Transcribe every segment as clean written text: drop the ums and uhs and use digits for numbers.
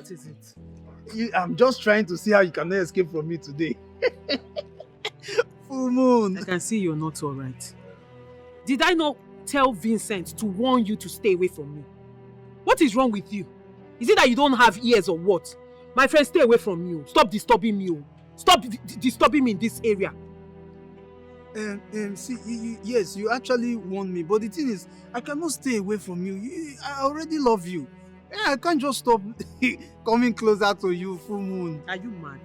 What is it? I'm just trying to see how you cannot escape from me today. Full moon. I can see you're not alright. Did I not tell Vincent to warn you to stay away from me? What is wrong with you? Is it that you don't have ears or what? My friend, stay away from me. Stop disturbing me. Stop disturbing me in this area. See, yes, you actually warned me, but the thing is, I cannot stay away from you. I already love you. I can't just stop coming closer to you, full moon. Are you mad?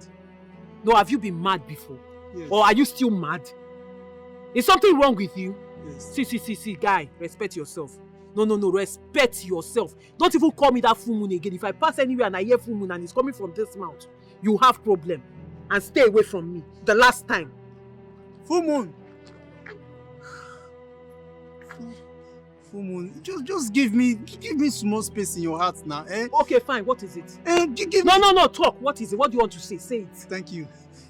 No, have you been mad before? Yes. Or are you still mad? Is something wrong with you? Yes. See, guy, respect yourself. No, respect yourself. Don't even call me that full moon again. If I pass anywhere and I hear full moon and it's coming from this mouth, you have problem. And stay away from me. The last time. Full moon. Full moon. Just give me small space in your heart now, eh? Okay, fine. What is it? Give No, me... talk. What is it? What do you want to say? Say it. Thank you.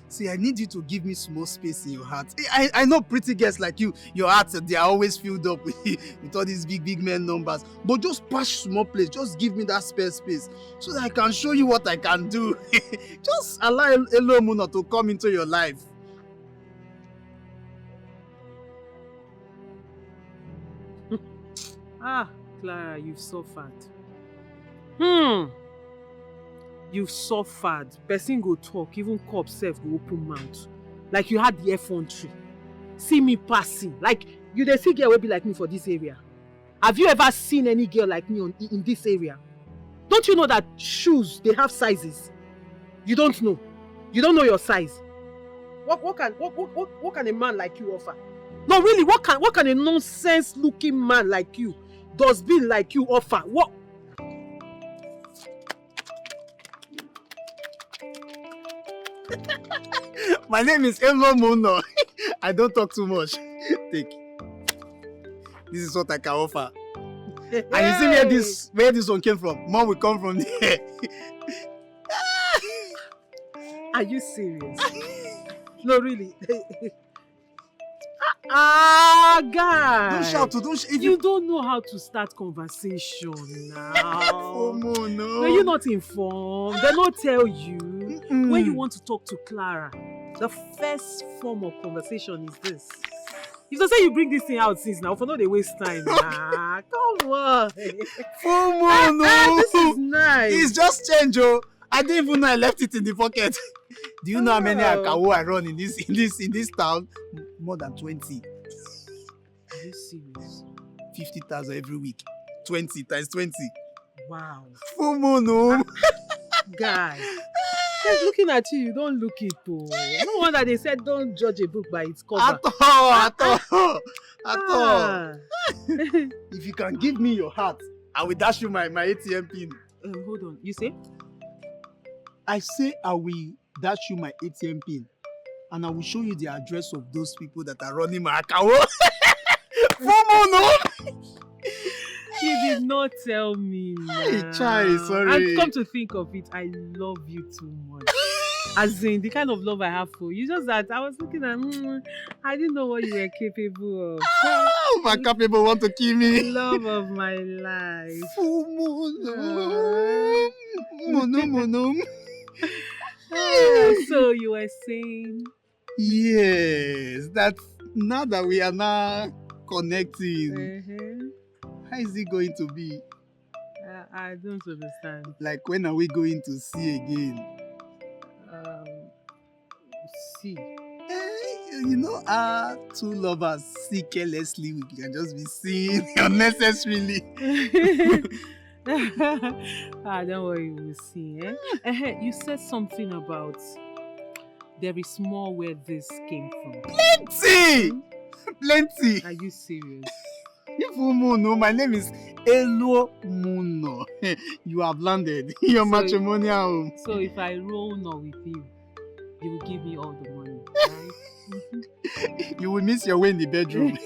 See, I need you to give me small space in your heart. I know pretty girls like you, your hearts, they are always filled up with all these big men numbers. But just pass small place. Just give me that spare space so that I can show you what I can do. Just allow Elo Muna to come into your life. Clara, you've suffered. You've suffered. Person go talk, even cop self go open mouth. Like you had the effrontery. See me passing. Like you dey see girl will be like me for this area. Have you ever seen any girl like me in this area? Don't you know that shoes, they have sizes? You don't know. You don't know your size. What can a man like you offer? No, really, what can a nonsense looking man like you, dustbin like you offer? What? My name is Elo Muno. I don't talk too much. Take. This is what I can offer. Hey. And you see where this one came from? Mom will come from there. Are you serious? No, really. Guy. Don't shout. You don't know how to start conversation now. Oh, no. No, you're not informed. They don't tell you. When you want to talk to Clara, the first form of conversation is this. If they say you bring this thing out since now, for no they waste time. Come on. This is nice. It's just change, oh. I didn't even know I left it in the pocket. Do you know how many akawo I run in this town? More than 20. Are you serious? 50,000 every week. 20 times 20. Wow. Full moon, no. Guy. Just looking at you, you don't look it, oh. No wonder they said don't judge a book by its cover. At all. If you can give me your heart, I will dash you my ATM pin. Hold on. You say? I say I will dash you my ATM pin. And I will show you the address of those people that are running my account. You did not tell me. Hey, Chai, sorry. And come to think of it, I love you too much. As in, the kind of love I have for you. Just that I was looking at, I didn't know what you were capable of. Oh, my capable want to kill me. Love of my life. Mono. So you were saying? Yes, that now that we are now connecting, how is it going to be? I don't understand. Like, when are we going to see again? See? You know, two lovers see carelessly, we can just be seeing unnecessarily. Don't worry, we'll see. You said something about there is more where this came from. Plenty. Are you serious? No, my name is Elo Muno. You have landed in your matrimonial home. So if I roll now with you, you will give me all the money, right? You will miss your way in the bedroom.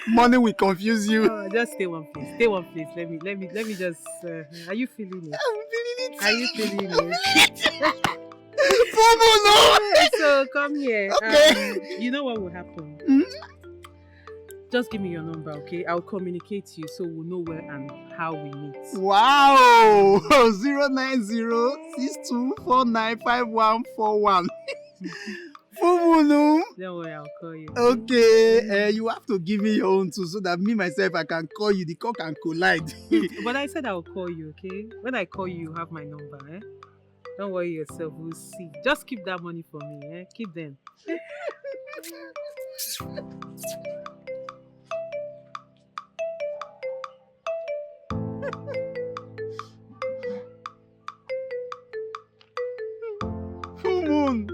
Money will confuse you. Just stay one place. Let me just. Are you feeling it? I'm feeling it. Are you feeling it? No. So come here. Okay. You know what will happen? Just give me your number, okay? I'll communicate to you so we'll know where and how we meet. Wow! 09062495141. Fumunu. Don't worry, I'll call you. Okay, you have to give me your own too so that me myself I can call you. The call can collide. But I said I'll call you, okay? When I call you, you have my number, eh? Don't worry yourself, we'll see. Just keep that money for me, eh? Keep them. Full moon.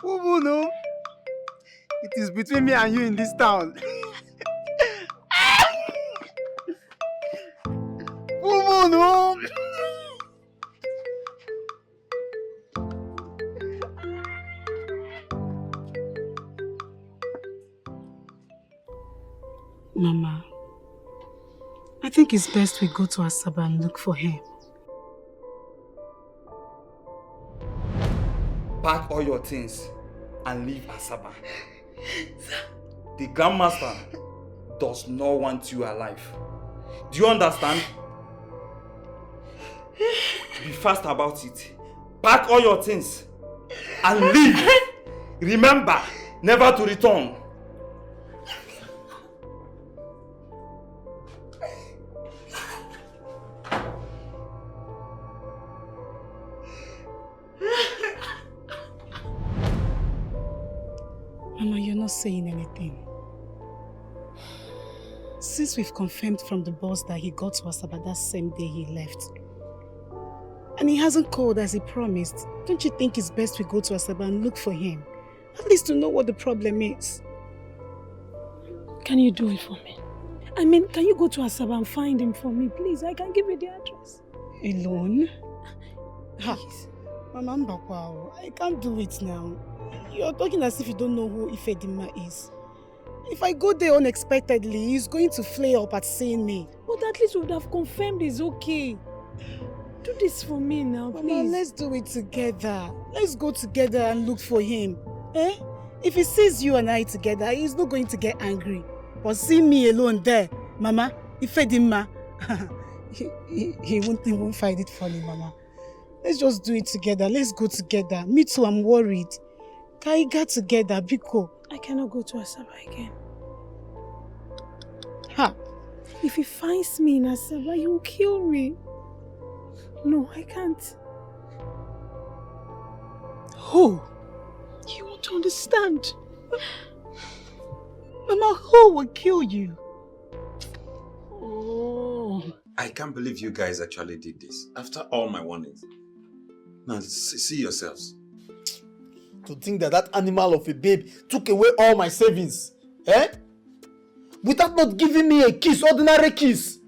Full moon, oh. It is between me and you in this town. Full moon, oh. Mama, I think it's best we go to Asaba and look for him. Pack all your things and leave Asaba. The Grandmaster does not want you alive. Do you understand? Be fast about it. Pack all your things and leave. Remember, never to return. Mama, you're not saying anything. Since we've confirmed from the boss that he got to Asaba that same day he left, and he hasn't called as he promised, don't you think it's best we go to Asaba and look for him? At least to know what the problem is. Can you do it for me? I mean, can you go to Asaba and find him for me, please? I can give you the address. Alone? Ha! Please. Mama Mbakwa, I can't do it now. You're talking as if you don't know who Ifedima is. If I go there unexpectedly, he's going to flare up at seeing me. But at least we would have confirmed it's okay. Do this for me now, please. Mama, let's do it together. Let's go together and look for him. Eh? If he sees you and I together, he's not going to get angry. But see me alone there, Mama, Ifedima, he won't find it funny, Mama. Let's just do it together. Let's go together. Me too, I'm worried. Kaiga together, Biko. I cannot go to Asaba again. Ha! If he finds me in Asaba, he will kill me. No, I can't. Who? You won't understand. Mama, who will kill you? Oh. I can't believe you guys actually did this. After all my warnings. Now, see yourselves. To think that that animal of a babe took away all my savings. Eh? Without not giving me a kiss, ordinary kiss.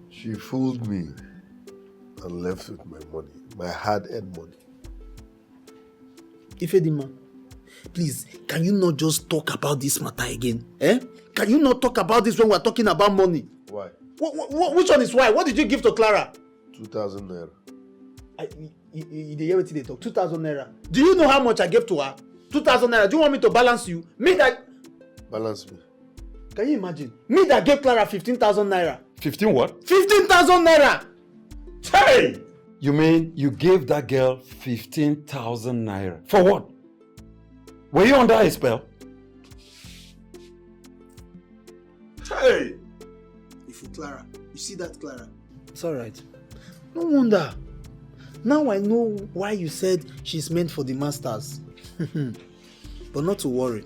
She fooled me and left with my money, my hard-earned money. Ifedima, please, can you not just talk about this matter again? Eh? Can you not talk about this when we're talking about money? Why? Which one is why? What did you give to Clara? 2,000 naira. You hear what they talk? 2,000 naira. Do you know how much I gave to her? 2,000 naira. Do you want me to balance you? Me that... Balance me. Can you imagine? Me that gave Clara 15,000 naira. 15 what? 15,000 naira! Hey! You mean you gave that girl 15,000 naira? For what? Were you under a spell? Hey! If you Clara, you see that Clara? It's alright. No wonder. Now I know why you said she's meant for the masters. But not to worry.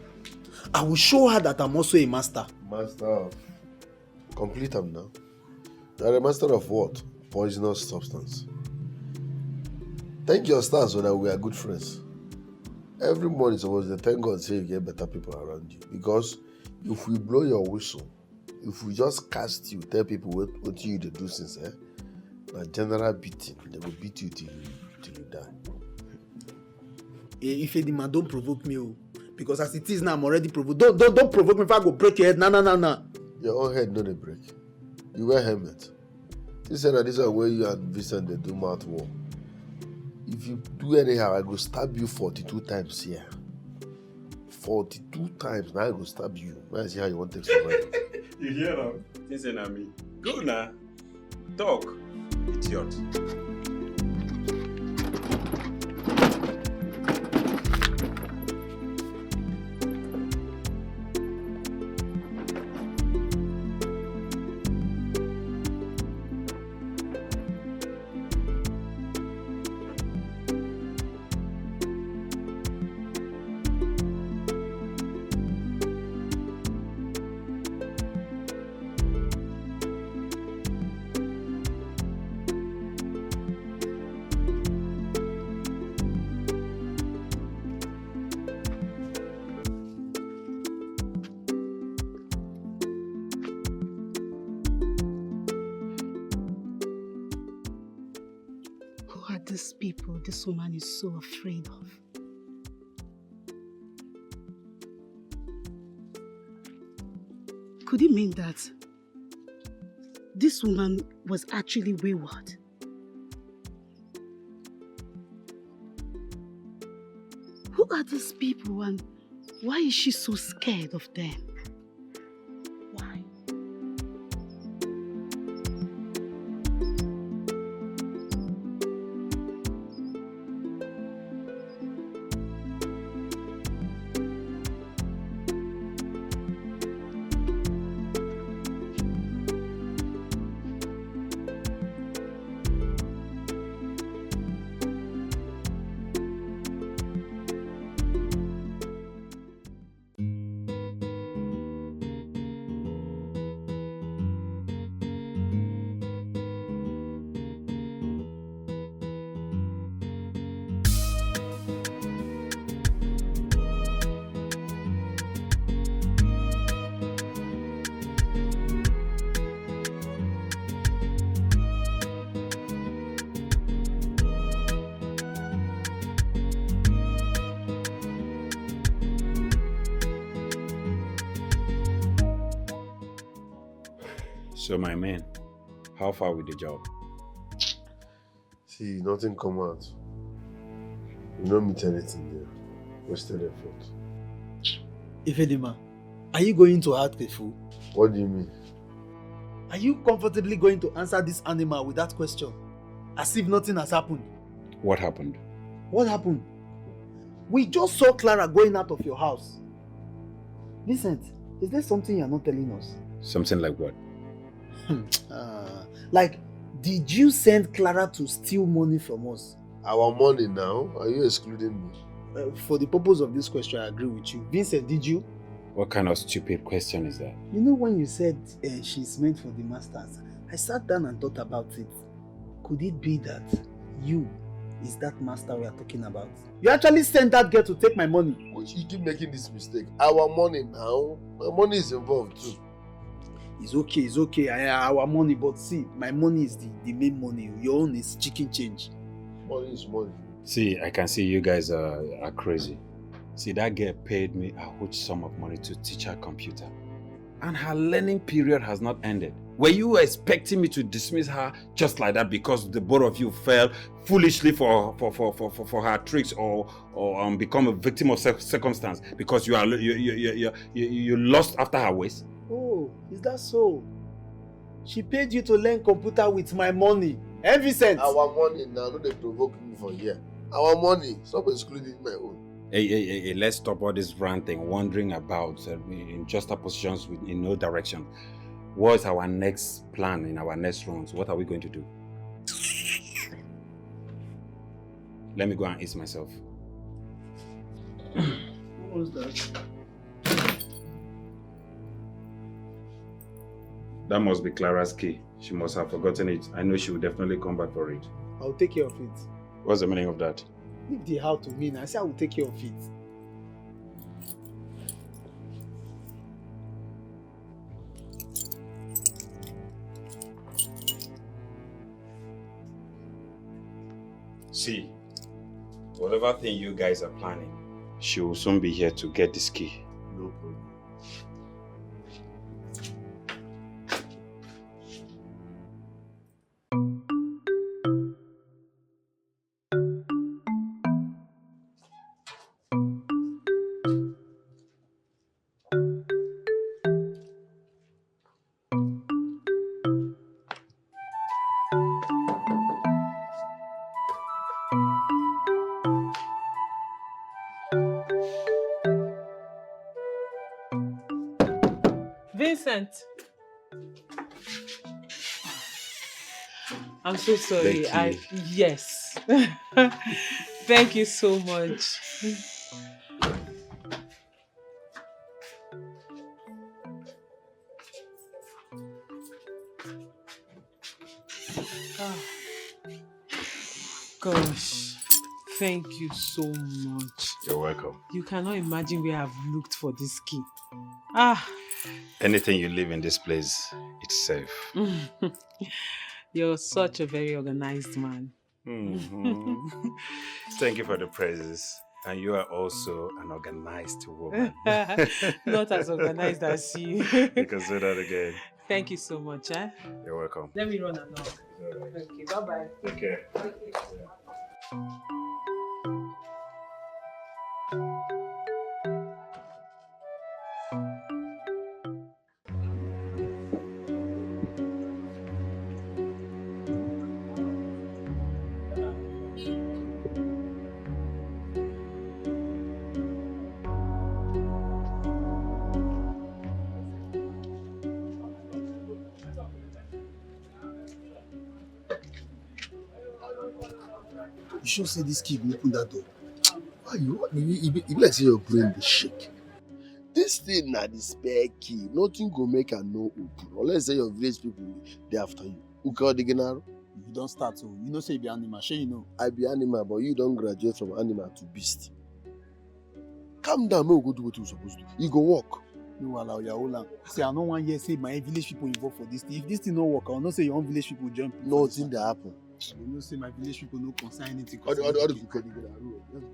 I will show her that I'm also a master. Master of... Complete them now. You're a master of what? Poisonous substance. Thank your stars so that we are good friends. Every morning supposed to thank God say you get better people around you. Because if we blow your whistle, if we just cast you, tell people what you do since, eh? A general beating, they will beat you till you die. Ifedima, don't provoke me, oh. Because as it is now, I'm already provoked. Don't provoke me if I go break your head. No. Your own head not a break. You wear helmet. This is where you and Vincent they do mouth war. If you do anyhow, I go stab you 42 times here. 42 times, now I go stab you. Now see how you want to survive. You hear them? Listen at me. Go now. Talk. Idiot. These people this woman is so afraid of. Could it mean that this woman was actually wayward? Who are these people and why is she so scared of them? Why? So my man, how far with the job? See, nothing come out. You don't meet anything there. Wasted effort. Ifedima, are you going to act a fool? What do you mean? Are you comfortably going to answer this animal with that question? As if nothing has happened. What happened? What happened? We just saw Clara going out of your house. Vincent, is there something you're not telling us? Something like what? Like, did you send Clara to steal money from us? Our money now? Are you excluding me? For the purpose of this question, I agree with you. Vincent, did you? What kind of stupid question is that? You know when you said she's meant for the masters, I sat down and thought about it. Could it be that you is that master we are talking about? You actually sent that girl to take my money. You keep making this mistake. Our money now? My money is involved too. It's okay. Our money, but see, my money is the main money. Your own is chicken change. Money is money. See, I can see you guys are crazy. See, that girl paid me a huge sum of money to teach her computer. And her learning period has not ended. Were you expecting me to dismiss her just like that because the both of you fell foolishly for her tricks or become a victim of circumstance because you lost after her waist? Oh, is that so? She paid you to learn computer with my money. Eh, Vincent? Our money now, no, they provoke me for here. Our money, stop excluding my own. Hey, let's stop all this ranting, wandering about in juxtapositions in no direction. What's our next plan in our next rounds? What are we going to do? Let me go and ease myself. What was that? That must be Clara's key. She must have forgotten it. I know she will definitely come back for it. I'll take care of it. What's the meaning of that? Leave the how to me. I say I will take care of it. See, whatever thing you guys are planning, she will soon be here to get this key. No problem. Innocent. I'm so sorry. Thank you. Yes. Thank you so much. Gosh, thank you so much. You're welcome. You cannot imagine where I've looked for this key. Anything you leave in this place, it's safe. You're such a very organized man. Mm-hmm. Thank you for the praises. And you are also an organized woman. Not as organized as you. You can say that again. Thank you so much. You're welcome. Let me run along. Okay, bye-bye. Take care. You sure say this key will open that door? Why you be like say your brain dey shake. This thing na the spare key. Nothing go make am no open. Unless say your village people dey after you. Uka Diginaro. You don't start so. You know say you be animal, sure you know. I be animal, but you don't graduate from animal to beast. Calm down, make we go do what you supposed to. You go walk. No allow your whole land. See, I no wan hear say my village people involved for this thing. If this thing no work, I will not say your own village people jump. Nothing dey happen. You know say my village people no concern anything. All the Uka Diginaro. Let's go.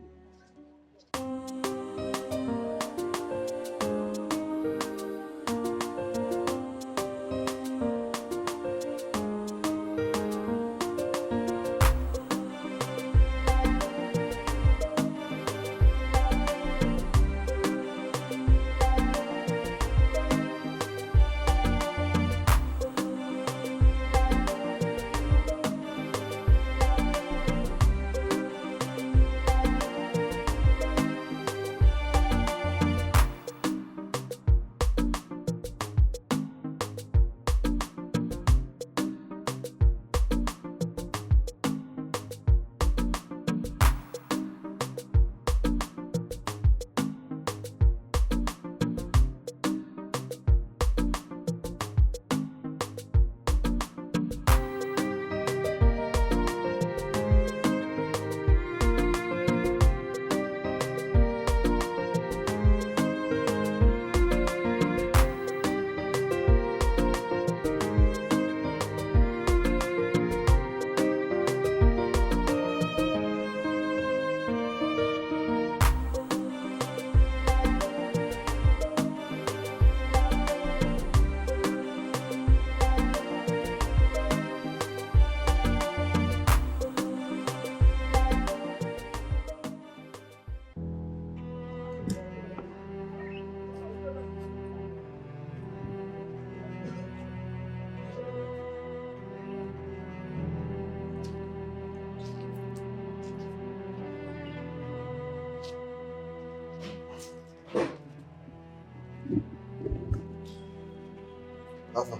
Alpha,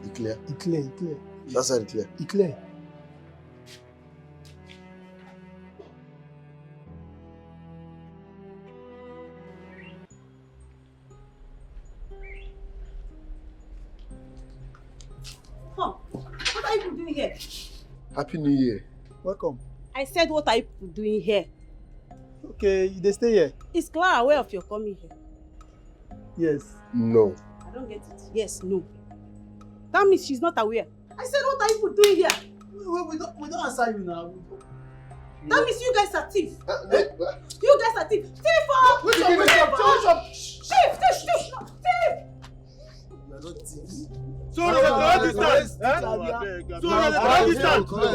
it clear. It clear. That side clear. It clear. Huh. What are you doing here? Happy New Year. Welcome. I said, what are you doing here? Okay, they stay here. Is Clara aware of your coming here? Yes. No. I don't get it. Yes, no. That means she's not aware. I said, what are you doing here? We don't answer you now. That means you guys are thieves. What? You guys are thieves. Thief! Which one? Thief! We are not thieves. So we are distance. So we are distance. We are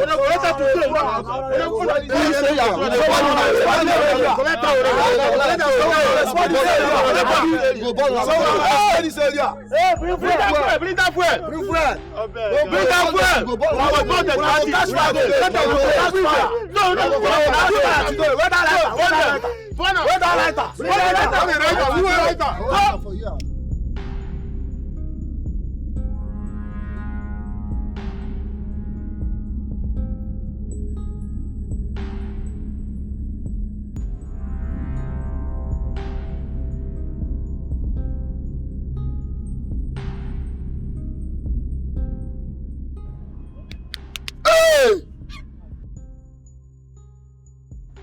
bring that fuel.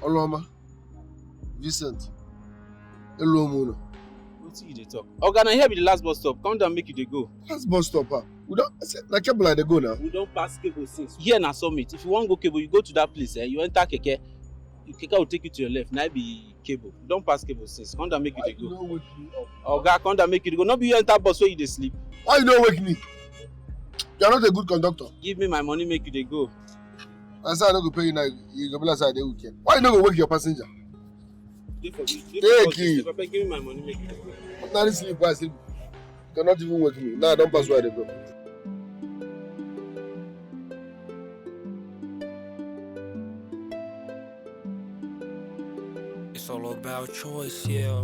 Oloma, Vincent, hello, Mona. What you dey talk? Oga, na here be the last bus stop. Come down, make you dey go. Last bus stop, huh? We don't, like cable like they go now. We don't pass cable since. Here na summit. If you want go cable, you go to that place. You enter keke. Keke will take you to your left. Now be cable. We don't pass cable since. Come down, make you dey go. Don't wake me up. Oga, come down, make you dey go. No be you enter bus where you dey sleep. Why you don't wake me? You are not a good conductor. Give me my money, make you dey go. I say I don't go pay you now. You go be like say I dey weekend. Why you not go wake your passenger? Take Take it. Give me my money, make you dey go. Ordinary sleep, why sleep? You cannot even wake me. Now I don't pass where they go. It's all about choice, yeah.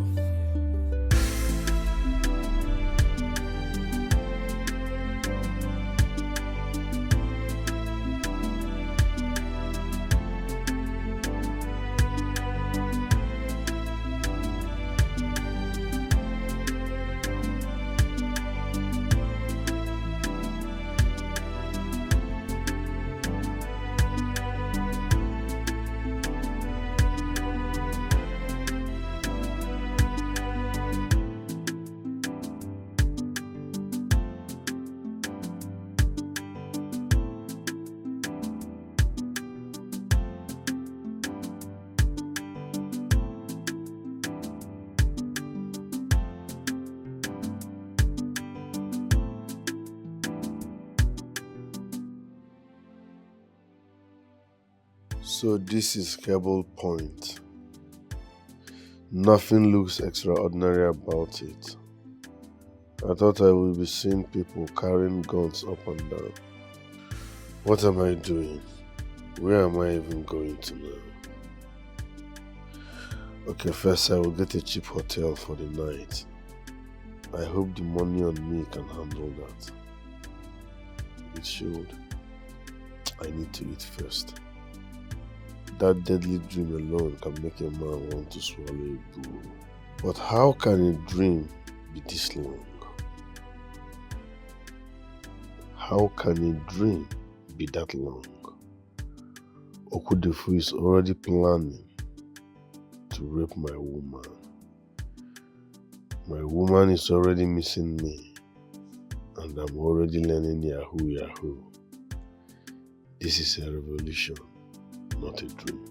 So this is Cable Point. Nothing looks extraordinary about it. I thought I would be seeing people carrying guns up and down. What am I doing? Where am I even going to now? Okay, first I will get a cheap hotel for the night. I hope the money on me can handle that. It should. I need to eat first. That deadly dream alone can make a man want to swallow a bull. But how can a dream be this long? How can a dream be that long? Okudefu is already planning to rape my woman. My woman is already missing me, and I'm already learning Yahoo Yahoo. This is a revolution, not a dream.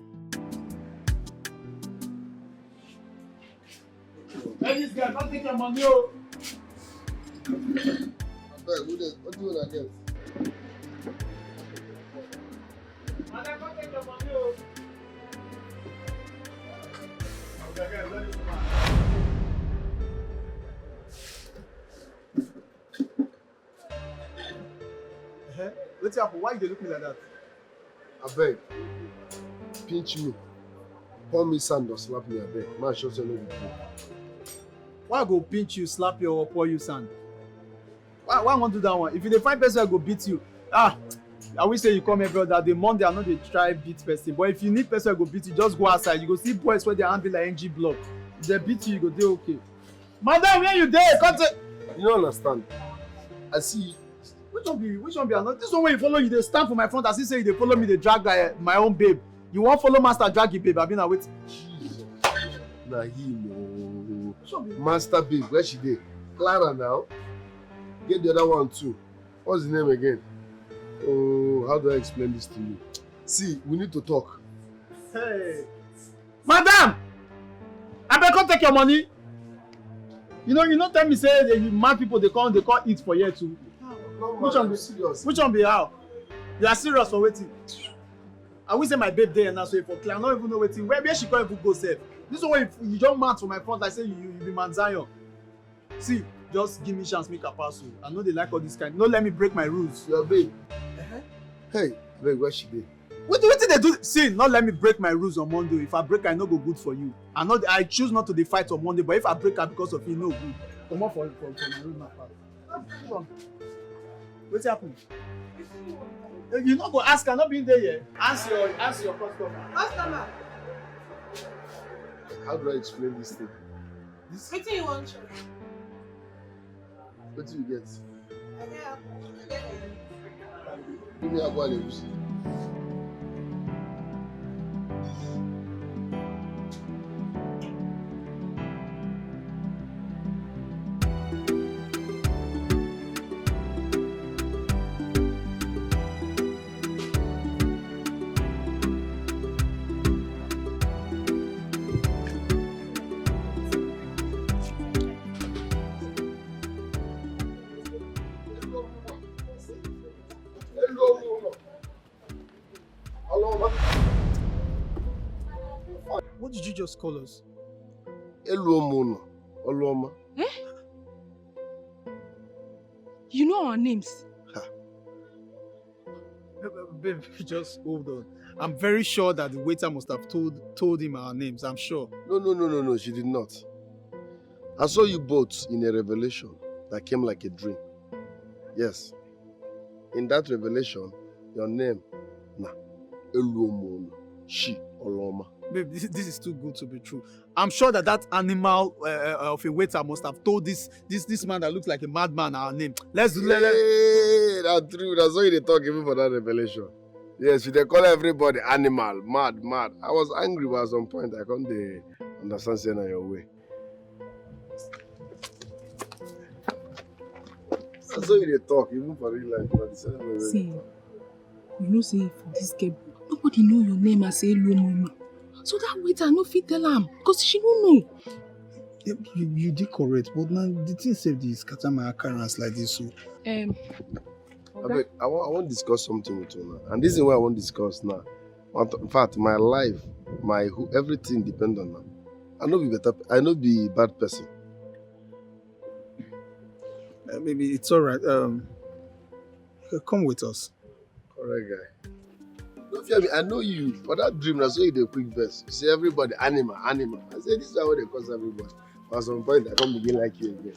Hey, this guy, don't take your money, oh. What do you want to get? Madam, don't take your money, oh. Okay, guys, let this man. What's up? Why you look me like that? I beg. Pinch me. Pour me sand or slap me, I beg. Man, show you no be good. Why I go pinch you, slap you, or pour you sand? Why I want to do that one? If you dey find person I go beat you, I wish say you come here, brother. The Monday I know they try beat person, but if you need person I go beat you, just go outside. You go see boys where they hand be like NG block. If they beat you, you go dey okay. Madam, where you dey? Come to. You don't understand. I see. Which one be another? This one where you follow, you dey stand for my front as you say you dey follow me, dey drag my own babe. You want follow master drag your babe? I been wait. Jesus. Nah, him. Master babe, where she dey? Clara now. Get the other one too. What's the name again? Oh, how do I explain this to you? See, we need to talk. Hey, madam, I better come take your money. You know, tell me say the mad people they come eat for here too. No, which one be serious? Which one be how? You are serious for waiting. I wish say my babe there now, so for clear, I don't even know waiting. Where she can't even go safe. This one way you don't mad for my front, like say you be man Zion. See, just give me chance, make a pass. I know they like all this kind. No, let me break my rules. Your babe. Hey, babe, where she dey? What they do? See, not let me break my rules on Monday. If I break, I no go good for you. I choose not to dey fight on Monday, but if I break her because of you, no good. Come on for my room, my part. What's happened? You not go ask her, not being there yet. Ask your customer. Customer, How do I explain this thing? wetin you want? What do you get? I get Give me agwa legusi. What did you just call us? Eluomono. Oluoma. Eh? You know our names? Babe, just hold on. I'm very sure that the waiter must have told him our names. I'm sure. No, she did not. I saw you both in a revelation that came like a dream. Yes. In that revelation, your name, Eluomono, she, Oloma. Babe, this is too good to be true. I'm sure that animal of a waiter must have told this man that looks like a madman our name. Let's do it. Hey, that's true. That's why they talk even for that revelation. Yes, they call everybody animal, mad. I was angry, but at some point I can't understand saying your way. That's why they talk even for real life. See, you know, say for this game, nobody know your name as Eluomono. So that waiter no fit tell am because she don't know. You did correct, but now the thing said this scatter my occurrence like this. So I want to discuss something with you now, and this is what I want to discuss now. In fact, my life, everything depends on her. I know be a bad person. Maybe it's all right. Come with us. Correct guy. Don't fear me, I know you. For that dream, that's why you did a quick verse. You say everybody, animal. I say this is how they call everybody. But at some point, I can't begin like you again.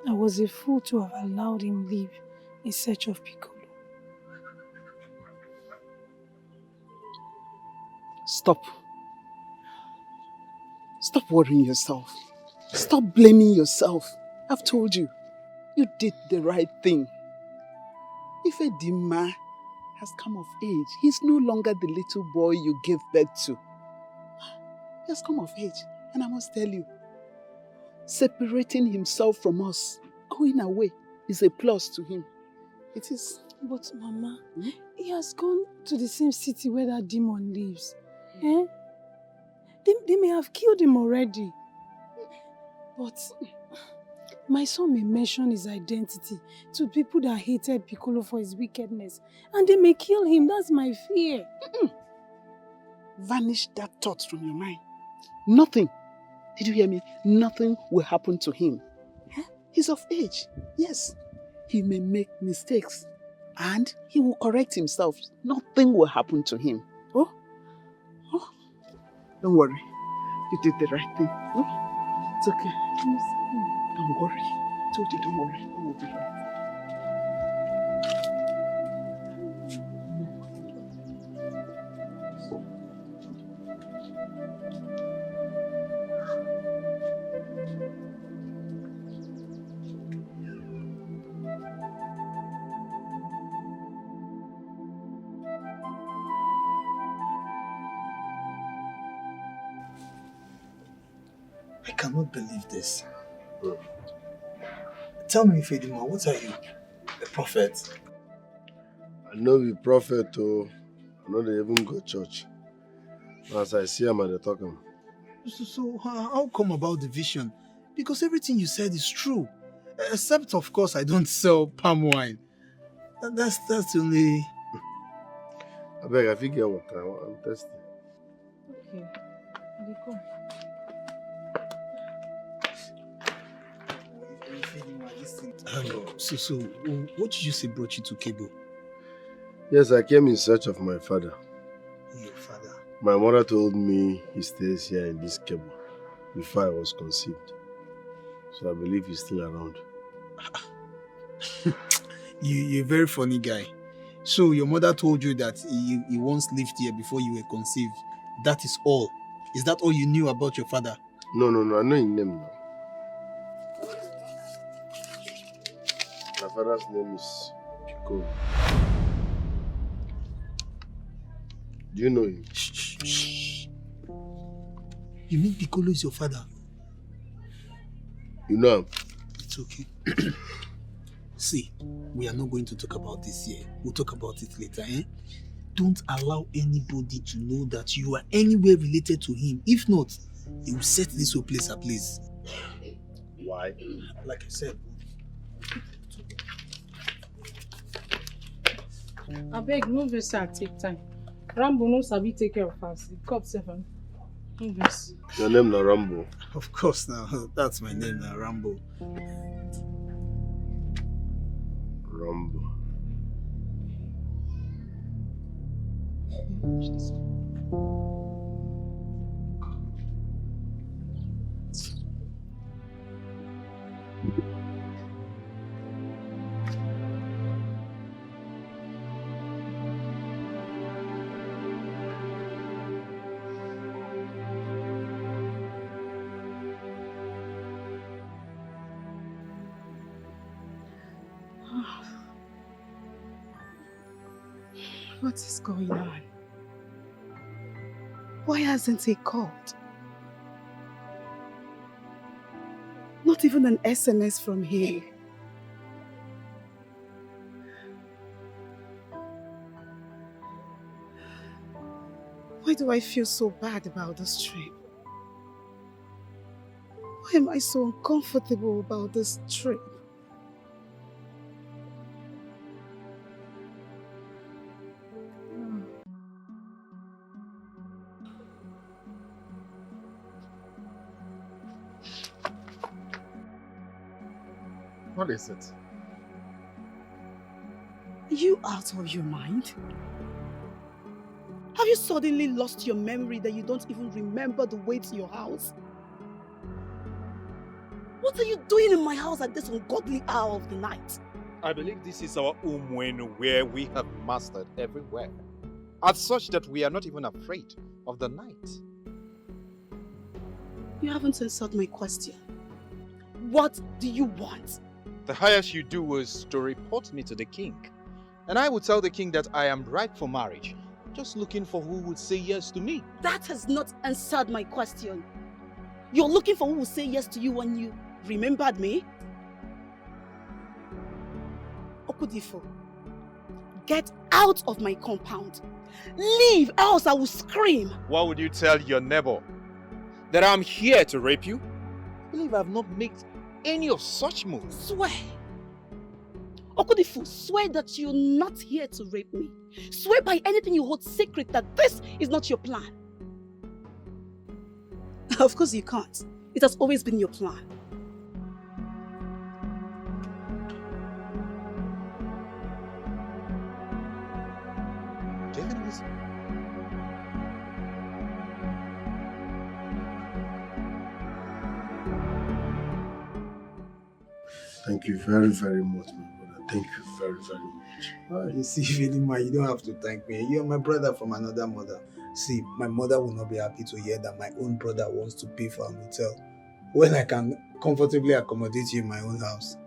I was a fool to have allowed him leave in search of Piccolo. Stop. Stop worrying yourself. Stop blaming yourself. I've told you, you did the right thing. Ifedima has come of age. He's no longer the little boy you gave birth to. He has come of age, and I must tell you, separating himself from us, going away, is a plus to him. It is. But Mama, he has gone to the same city where that demon lives. Eh? They may have killed him already. But my son may mention his identity to people that hated Piccolo for his wickedness. And they may kill him. That's my fear. Vanish that thought from your mind. Nothing. Did you hear me? Nothing will happen to him. He's of age. Yes. He may make mistakes. And he will correct himself. Nothing will happen to him. Oh? Don't worry. You did the right thing. Oh? It's okay. Don't worry. I told you, don't worry. All will be right. I cannot believe this. Tell me, Fedima, what are you? A prophet? I know you prophet too. I know they even go to church. As I see him, they talk him. So how come about the vision? Because everything you said is true. Except, of course, I don't sell palm wine. That's the only... I beg, I figure what I'm thirsty. Okay. I'll come. So what did you say brought you to Kebo? Yes, I came in search of my father. Your father? My mother told me he stays here in this Kebo before I was conceived. So I believe he's still around. You're a very funny guy. So your mother told you that he once lived here before you were conceived. That is all. Is that all you knew about your father? No, I know his name now. My father's name is Pico. Do you know him? Shh. You mean Piccolo is your father? You know him? It's okay. See, we are not going to talk about this here. We'll talk about it later, eh? Don't allow anybody to know that you are anywhere related to him. If not, he will set this whole place ablaze. Why? Like I said. I beg, no verse and take time. Rambo no sabi take care of us. The cop 7. No verse. Your name na Rambo. Of course now. That's my name now, Rambo. Rambo. What is going on? Why hasn't he called? Not even an SMS from him. Why do I feel so bad about this trip? Why am I so uncomfortable about this trip? What is it? Are you out of your mind? Have you suddenly lost your memory that you don't even remember the way to your house? What are you doing in my house at this ungodly hour of the night? I believe this is our Umwenu where we have mastered everywhere. As such that we are not even afraid of the night. You haven't answered my question. What do you want? The highest you do was to report me to the king. And I would tell the king that I am ripe for marriage. Just looking for who would say yes to me. That has not answered my question. You're looking for who will say yes to you when you remembered me? Okudifo, get out of my compound. Leave, else I will scream. What would you tell your neighbor? That I'm here to rape you? I believe I've not made any of such moves. Swear. Okudifo, swear that you're not here to rape me. Swear by anything you hold secret that this is not your plan. Of course you can't. It has always been your plan. Do you have any reason? Thank you very, very much, my brother. Thank you very, very much. Oh, you see, Vilima, you don't have to thank me. You're my brother from another mother. See, my mother will not be happy to hear that my own brother wants to pay for a hotel when I can comfortably accommodate you in my own house.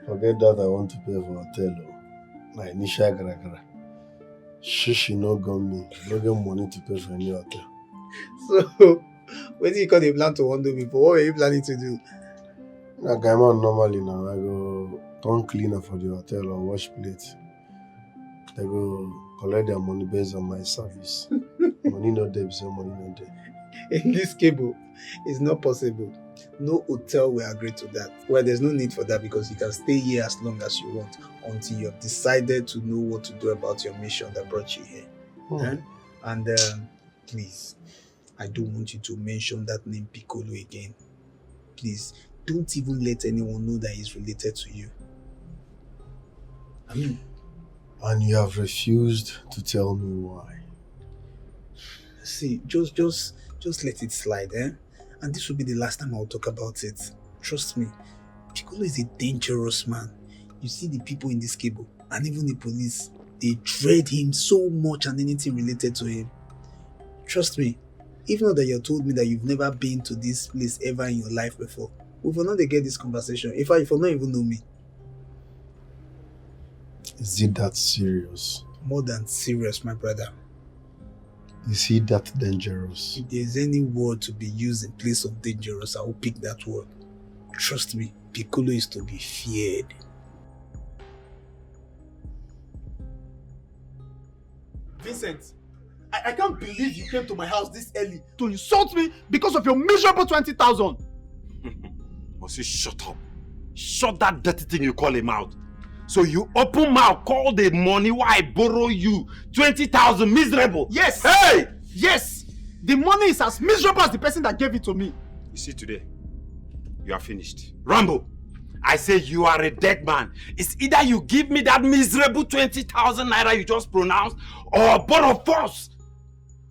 Forget that I want to pay for hotel. My initial gara. She no got me. No get money to pay for any hotel. So, when you call the plan to undo before, what were you planning to do? Like I'm on normally now. I go turn cleaner for the hotel or wash plates. They go collect their money based on my service. Money not there, so money not there. In this cable, it's not possible. No hotel will agree to that. Well, there's no need for that because you can stay here as long as you want until you have decided to know what to do about your mission that brought you here. And please, I don't want you to mention that name Piccolo again. Please, don't even let anyone know that he's related to you. I mean, and you have refused to tell me why. See, just let it slide, eh? And this will be the last time I'll talk about it. Trust me, Piccolo is a dangerous man. You see the people in this cable, and even the police, they dread him so much and anything related to him. Trust me, Even though that you told me that you've never been to this place ever in your life before, we will not get this conversation. In fact, you will not even know me. Is it that serious? More than serious, my brother. Is he that dangerous? If there's any word to be used in place of dangerous, I will pick that word. Trust me, Piccolo is to be feared. Vincent, I can't believe you came to my house this early to insult me because of your miserable 20,000. Must you shut up? Shut that dirty thing you call a mouth. So you open mouth, call the money why I borrow you 20,000 miserable. Yes. Hey! Yes. The money is as miserable as the person that gave it to me. You see today, you are finished. Rambo, I say you are a dead man. It's either you give me that miserable 20,000 naira you just pronounced, or both of us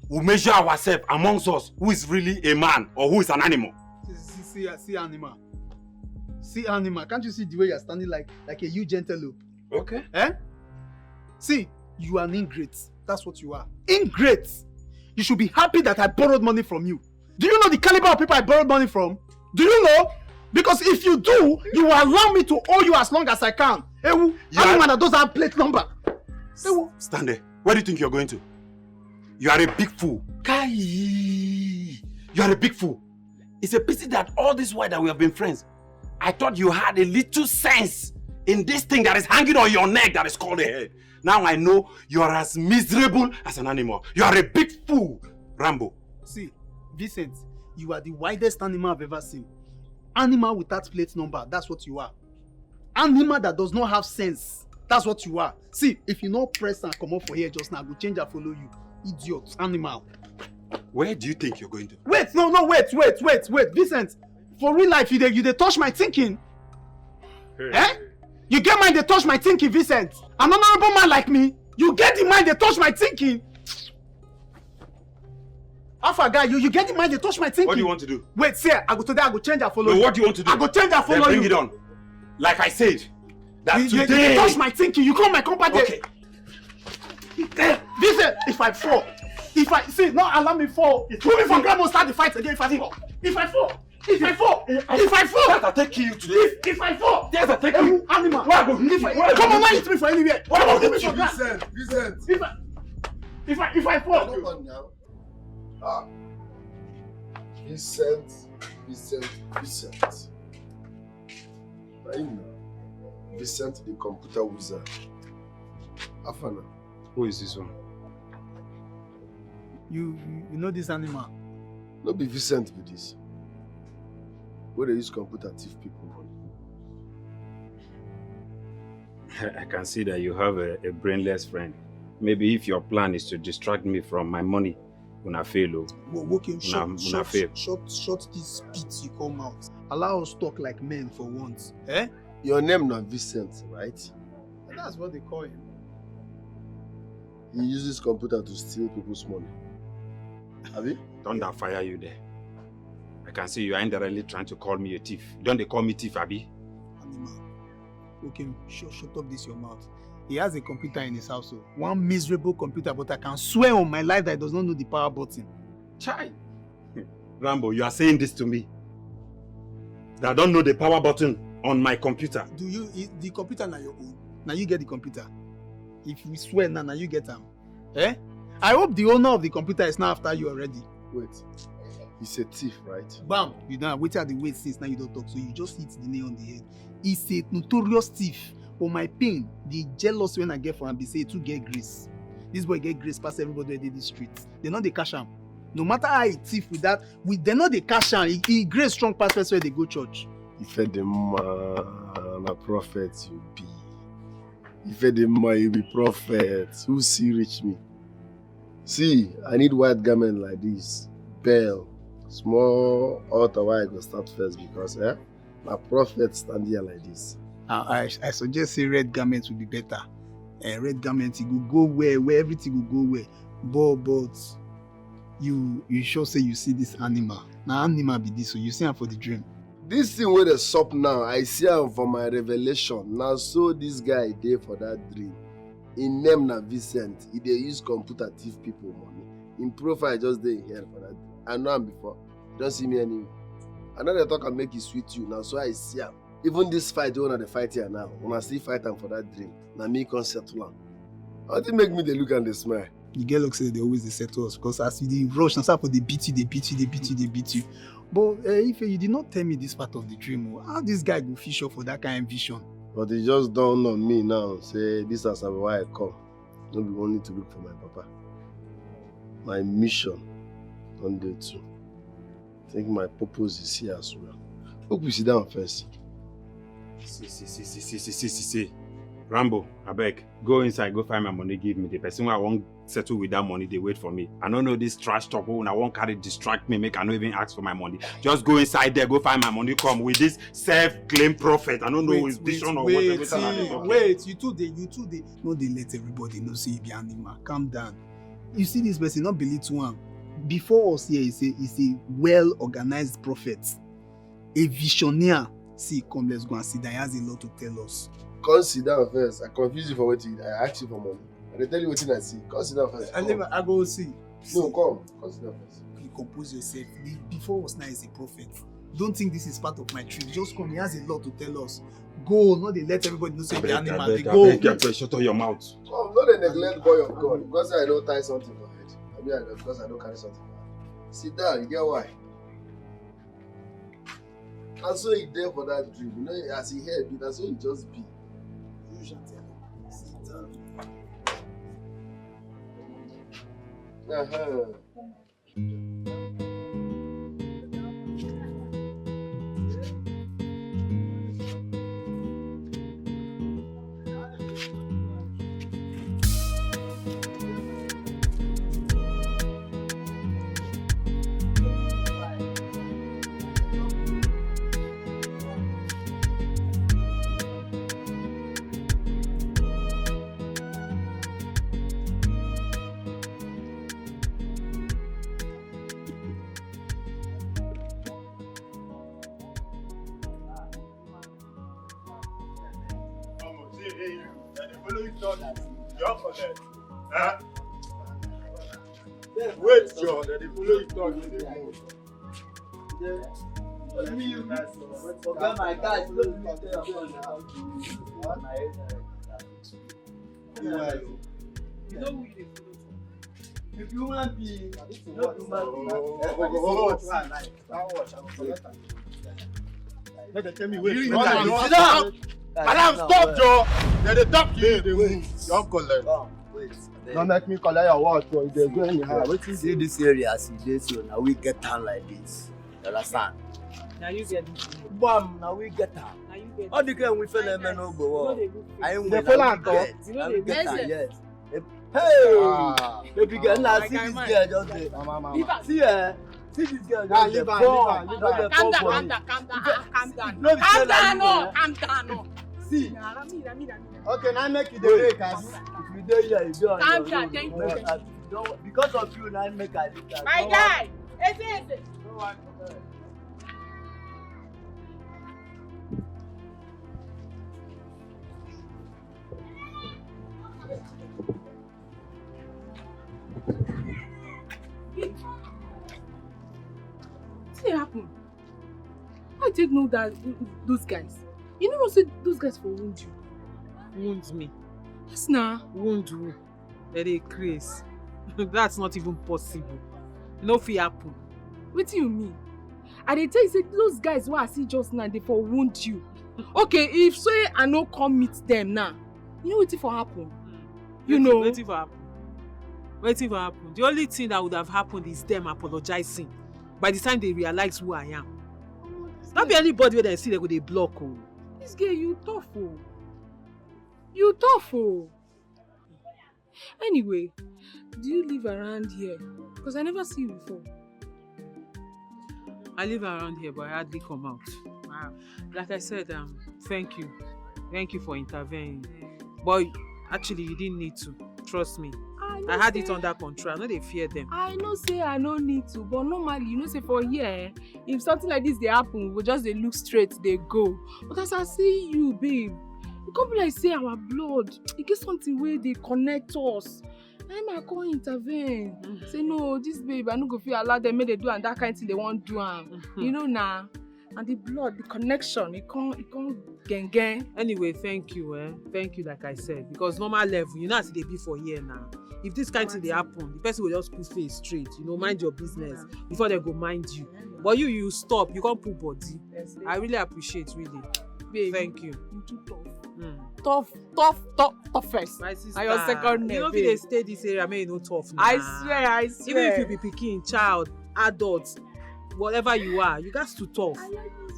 will measure ourselves amongst us who is really a man or who is an animal. See animal. See animal. Can't you see the way you're standing like a huge antelope? Okay. Eh? See, you are an ingrate. That's what you are. Ingrate. You should be happy that I borrowed money from you. Do you know the caliber of people I borrowed money from? Do you know? Because if you do, you will allow me to owe you as long as I can. Ewu, anyone that doesn't have plate number. Ewu. Stand there. Where do you think you're going to? You are a big fool. Kai! You are a big fool. It's a pity that all this while that we have been friends, I thought you had a little sense in this thing that is hanging on your neck that is called a head. Now I know you are as miserable as an animal. You are a big fool, Rambo. See, Vincent, you are the widest animal I've ever seen. Animal without plate number, that's what you are. Animal that does not have sense, that's what you are. See, if you not press and come up for here just now, I will change and follow you. Idiot, animal. Where do you think you're going to? Wait, wait, Vincent. For real life, you dey touch my thinking. Hey. Eh? You get mind they touch my thinking, Vincent. An honorable man like me, you get the mind they touch my thinking. Alpha guy, you get the mind they touch my thinking. What do you want to do? Wait, see, I go change and follow you. What do you want to do? I go change and follow then bring you. it on. Like I said, that you touch my thinking. You call my company. Okay. Vincent, if I fall, see, not allow me fall. Put me from ground, we'll start the fight again. If I fall. If I fall, yes, I take you today. If I fall, yes, I take you. Animal. Where I go hit you? Come on, why hit me for anywhere? Where I go hit you? Vincent. If I fall. Come on now. Vincent. I know. Vincent the computer wizard. Afana. Who is this one? You know this animal? No be Vincent with this. Where they use computer thief people money. I can see that you have a brainless friend. Maybe if your plan is to distract me from my money, una fail. Shut this spit you come out. Allow us talk like men for once. Eh? Your name not Vincent, right? That's what they call him. He uses computer to steal people's money. Have you? Thunder fire you there. I can see you are indirectly trying to call me a thief. Don't they call me thief, Abi? Animal. Okay, shut up this your mouth. He has a computer in his house, so one miserable computer, but I can swear on my life that he does not know the power button. Chai! Rambo, you are saying this to me? That I don't know the power button on my computer. Do you? The computer now your own. Now you get the computer. If we swear now you get them. Eh? I hope the owner of the computer is now after you already. Wait. He's a thief, right? Bam! You don't wait at the wait since now you don't talk, so you just hit the nail on the head. He's a notorious thief. For my pain, the jealous when I get for him, they say to get grace. This boy get grace past everybody in the streets. They know they cash him. No matter how he thief with that, they know they cash him. He grace strong past where they go church. If the man a prophet you be. If the man you be prophet, who see reach me? See, I need white garment like this. Bell. Small altar where I go start first because my prophet stand here like this. I suggest say red garments will be better. Red garments, it will go where everything will go where. But you sure say you see this animal. Now animal be this, so you see him for the dream. This thing where they sup now, I see him for my revelation. Now so this guy there for that dream. In name na Vincent, he dey use computer thief people money. In profile just dey here for that dream. I know him before. You don't see me anywhere. I know they talk and make it sweet you now, so I see him. Even this fight, you want to fight here now. When I still fight him for that dream, now me can settle him. How do you make me they look and they smile? The girl looks like they always they settle us because as you rush, and start for they beat you. But if you did not tell me this part of the dream, how this guy go fish up for that kind of vision? But it just dawned on me now. Say this is why I come. Not be only to look for my papa. My mission on day 2. I think my purpose is here as well. Hope we sit down first. See. Rambo, I beg, go inside, go find my money, give me. The person who I won't settle with that money, they wait for me. I don't know this trash talk, when I won't carry distract me, make I not even ask for my money. Just go inside there, go find my money, come with this self-claimed prophet. I don't know his vision or whatever. Wait, you two they. No, they let everybody know say you be animal. Calm down. You see this person, not believe to one. Before us here, he's a well-organized prophet. A visionary. See, come, let's go and sit down. He has a lot to tell us. Come sit down first. I confuse you for what I asked you for money. And they tell you what I see. Come sit down first. I go see. No, come sit down first. You compose yourself. Before us now is a prophet. Don't think this is part of my trip. Just come. He has a lot to tell us. Go. Not they let everybody know say the animal. They go. Shut up your mouth. Come, not they neglect boy of God. Because I don't tie something for head. I mean, because I don't carry something for head. Sit down. You get why? And so he there for that dream. You know, as he heard it, that's so he just be. You shall tell him. Sit down. Wait, John, they follow you talk, they move. Okay, my guys, look at you know who you follow. If you want to be, tell me wait. Madam, stop, Joe. They talk to you, they move. Don't collect. Don't make me collect your watch, so they go anyhow. See this area as it is, so now we get down like this. You understand? Now you get Bam, now we get down. All the time we feel them no go on. I am the yes. Hey, baby girl, now see this girl just there. See her. See this girl. Leave her. Calm down. See. Okay, now make it the break. If you do here, you do on calm your down, thank you. Because of you, now make I do that. My guy, it's What happened? I take note that those guys. You know, say those guys for wound you. Wound me. Yes, nah. Wound who? They craze. That's not even possible. No fear happen. What do you mean? I dey tell you say those guys who I see just now, they for wound you. Okay, if say I no come meet them now, you know what for happen? You know. Waiting for happen. The only thing that would have happened is them apologizing. By the time they realize who I am. Not be anybody where they see they go they block. Oh. This girl, you tough, oh. You tough, oh. Anyway, do you live around here? Because I never see you before. I live around here, but I hardly come out. Wow. Like I said, thank you. Thank you for intervening. But actually, you didn't need to. Trust me. I had it under control. I know they fear them. I know say I no need to, but normally, you know say for here, if something like this they happen, we just they look straight, they go. But as I see you, babe, it can't be like say our blood. It gets something where they connect us. I can't intervene. Say no, this babe, I no go feel allow them make they do and that kind thing they won't do. You know now. And the blood, the connection, it can't gang. Anyway, thank you, Thank you, like I said. Because normal level, you know as they be for here now. If this kind of thing they happen, the person will just put face straight, mind your business before they go mind you. But you stop, you can't put body. I really appreciate, really. Babe, thank you. You too tough. Toughest. My sister. And your second name. You know if they stay this area, may you know tough now. I swear. Even if you be picking, child, adult, whatever you are, you got to tough.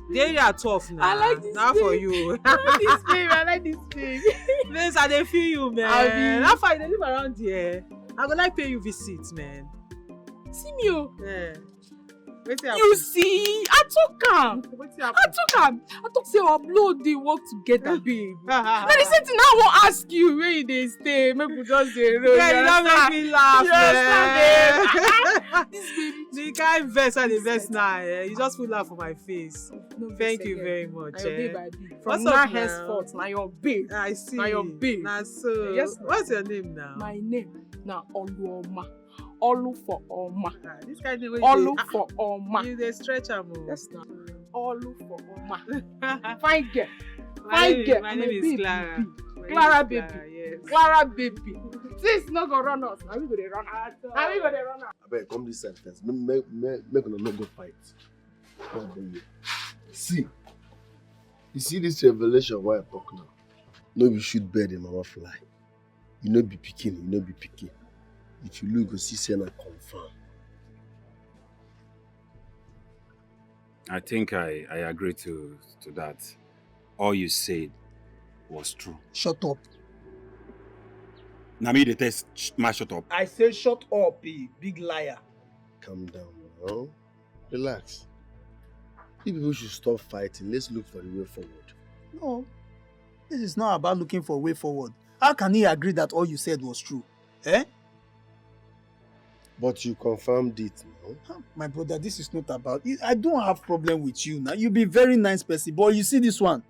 The area tough now. I like this now babe. for you. I like this babe. Please, I dey feel you, man. How far you dey live around here? I go like pay you visit, man. See me, oh. Yeah. You see, I talk am. I talk say our blood dey work together, babe. Now the same thing I wan ask you where you dey stay. Make we just dey roll. Yeah, you don't make me laugh, man. This baby. The kind verse and the verse now, you just put laugh on my face. No, thank you very much. Na your babe I be. From What's now up now? henceforth, na your babe. I see. Na your babe. Na so. Yes. What's your name now? My name na Oluoma. Olu for Oma. This kind of Olu for Oma. You dey stretch am. Yes, na. Olu for Oma. Fine girl. My I'm name a is baby. Clara. Clara baby. Yes. Clara baby. Sis no go run us. Now we go dey run her. Now we go dey run her. Abeg, come this side first. Make una no go fight. Come bring you. See, you see this revelation why I talk now? No be shoot bird and mama fly. You no be pikin, you no be pikin. If you look, you see say na confirm. I think I agree to that. All you said was true. Shut up. Now me the test my shut up. I say shut up, big liar. Calm down now. Relax. You people should stop fighting. Let's look for the way forward. No, this is not about looking for a way forward. How can he agree that all you said was true? But you confirmed it now. My brother, this is not about... I don't have problem with you now. You be very nice person, but you see this one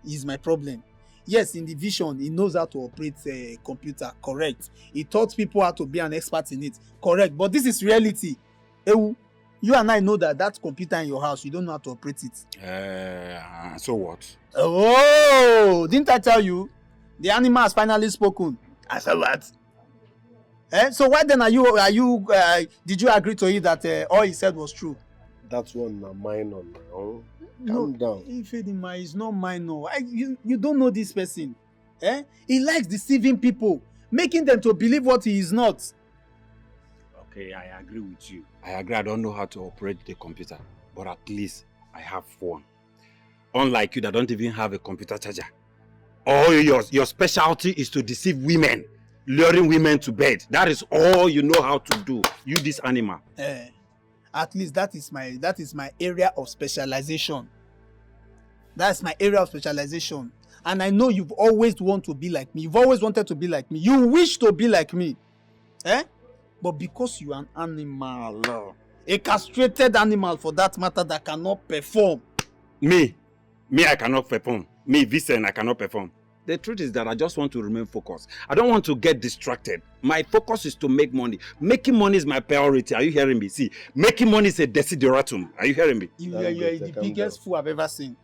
is my problem. Yes, in the vision, he knows how to operate a computer, correct. He taught people how to be an expert in it, correct. But this is reality. Ewu, you and I know that computer in your house, you don't know how to operate it. So what? Oh, didn't I tell you? The animal has finally spoken. I said what? So why then did you agree to it that all he said was true? That one na minor now. Calm down. Ifedima is not minor. You don't know this person. He likes deceiving people, making them to believe what he is not. Okay, I agree with you. I agree I don't know how to operate the computer, but at least I have one. Unlike you that don't even have a computer charger. All your specialty is to deceive women. Luring women to bed. That is all you know how to do. You this animal. At least that is my area of specialization. That's my area of specialization. And I know you've always wanted to be like me. You've always wanted to be like me. You wish to be like me. But because you are an animal, a castrated animal for that matter that cannot perform. Me, I cannot perform. Me, Vincent, I cannot perform. The truth is that I just want to remain focused. I don't want to get distracted. My focus is to make money. Making money is my priority. Are you hearing me? See, making money is a desideratum. Are you hearing me? You are the biggest fool I've ever seen.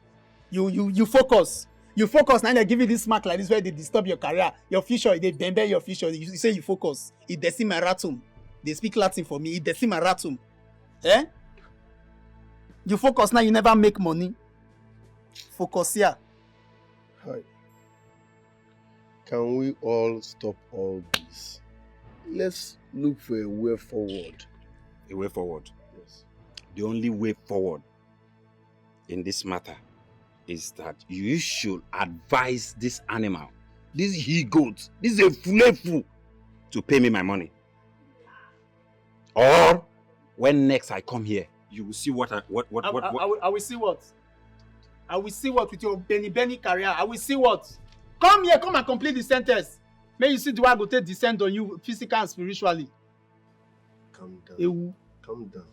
You focus. You focus. Now they give you this smack like this where they disturb your career, your future. They bend your future. You say you focus. It decimeratum. They speak Latin for me. It decimeratum. You focus now. You never make money. Focus here. Hi. Can we all stop all this? Let's look for a way forward. A way forward? Yes. The only way forward in this matter is that you should advise this animal, this he-goat, this is a fool, to pay me my money. Or when next I come here, you will see what. I will see what? I will see what with your Benny career. I will see what? Come here, come and complete the sentence. May you see the way I go take descend on you physically and spiritually. Calm down. Calm down.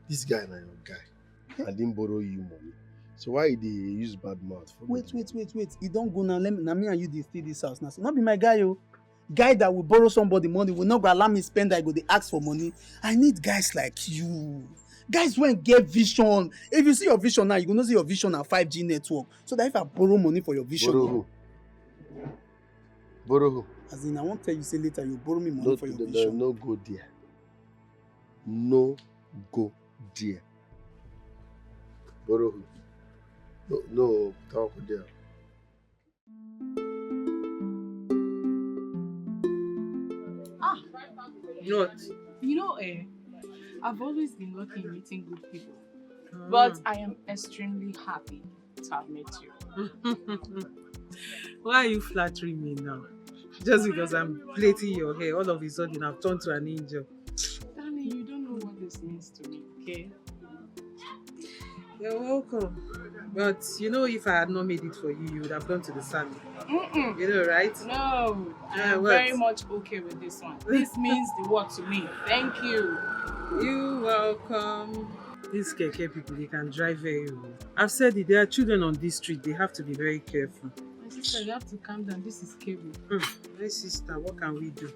This guy na your guy. I didn't borrow you money. So why did he use bad mouth? Wait. He don't go now. Let me and you dey stay this house now. So not be my guy, yo. Guy that will borrow somebody money will not go allow me spend. I go dey ask for money. I need guys like you. Guys when get vision. If you see your vision now, you go know see your vision na 5G network. So that if I borrow money for your vision. Borrow who? Borrow who? As in, I won't tell you say later you borrow me money for your vision. No go there. No go there. Borrow who? No, talk there. Not. I've always been lucky in meeting good people. But I am extremely happy to have met you. Why are you flattering me now? Just because I'm plaiting your hair, all of a sudden I've turned to an angel. Darling, you don't know what this means to me, okay? You're welcome. But if I had not made it for you, you would have gone to the salon. You know, right? No, I'm very much okay with this one. This means the world to me. Thank you. You're welcome. These keke people, they can drive very well. I've said it, there are children on this street, they have to be very careful. My sister, you have to calm down. This is cable. My sister, what can we do?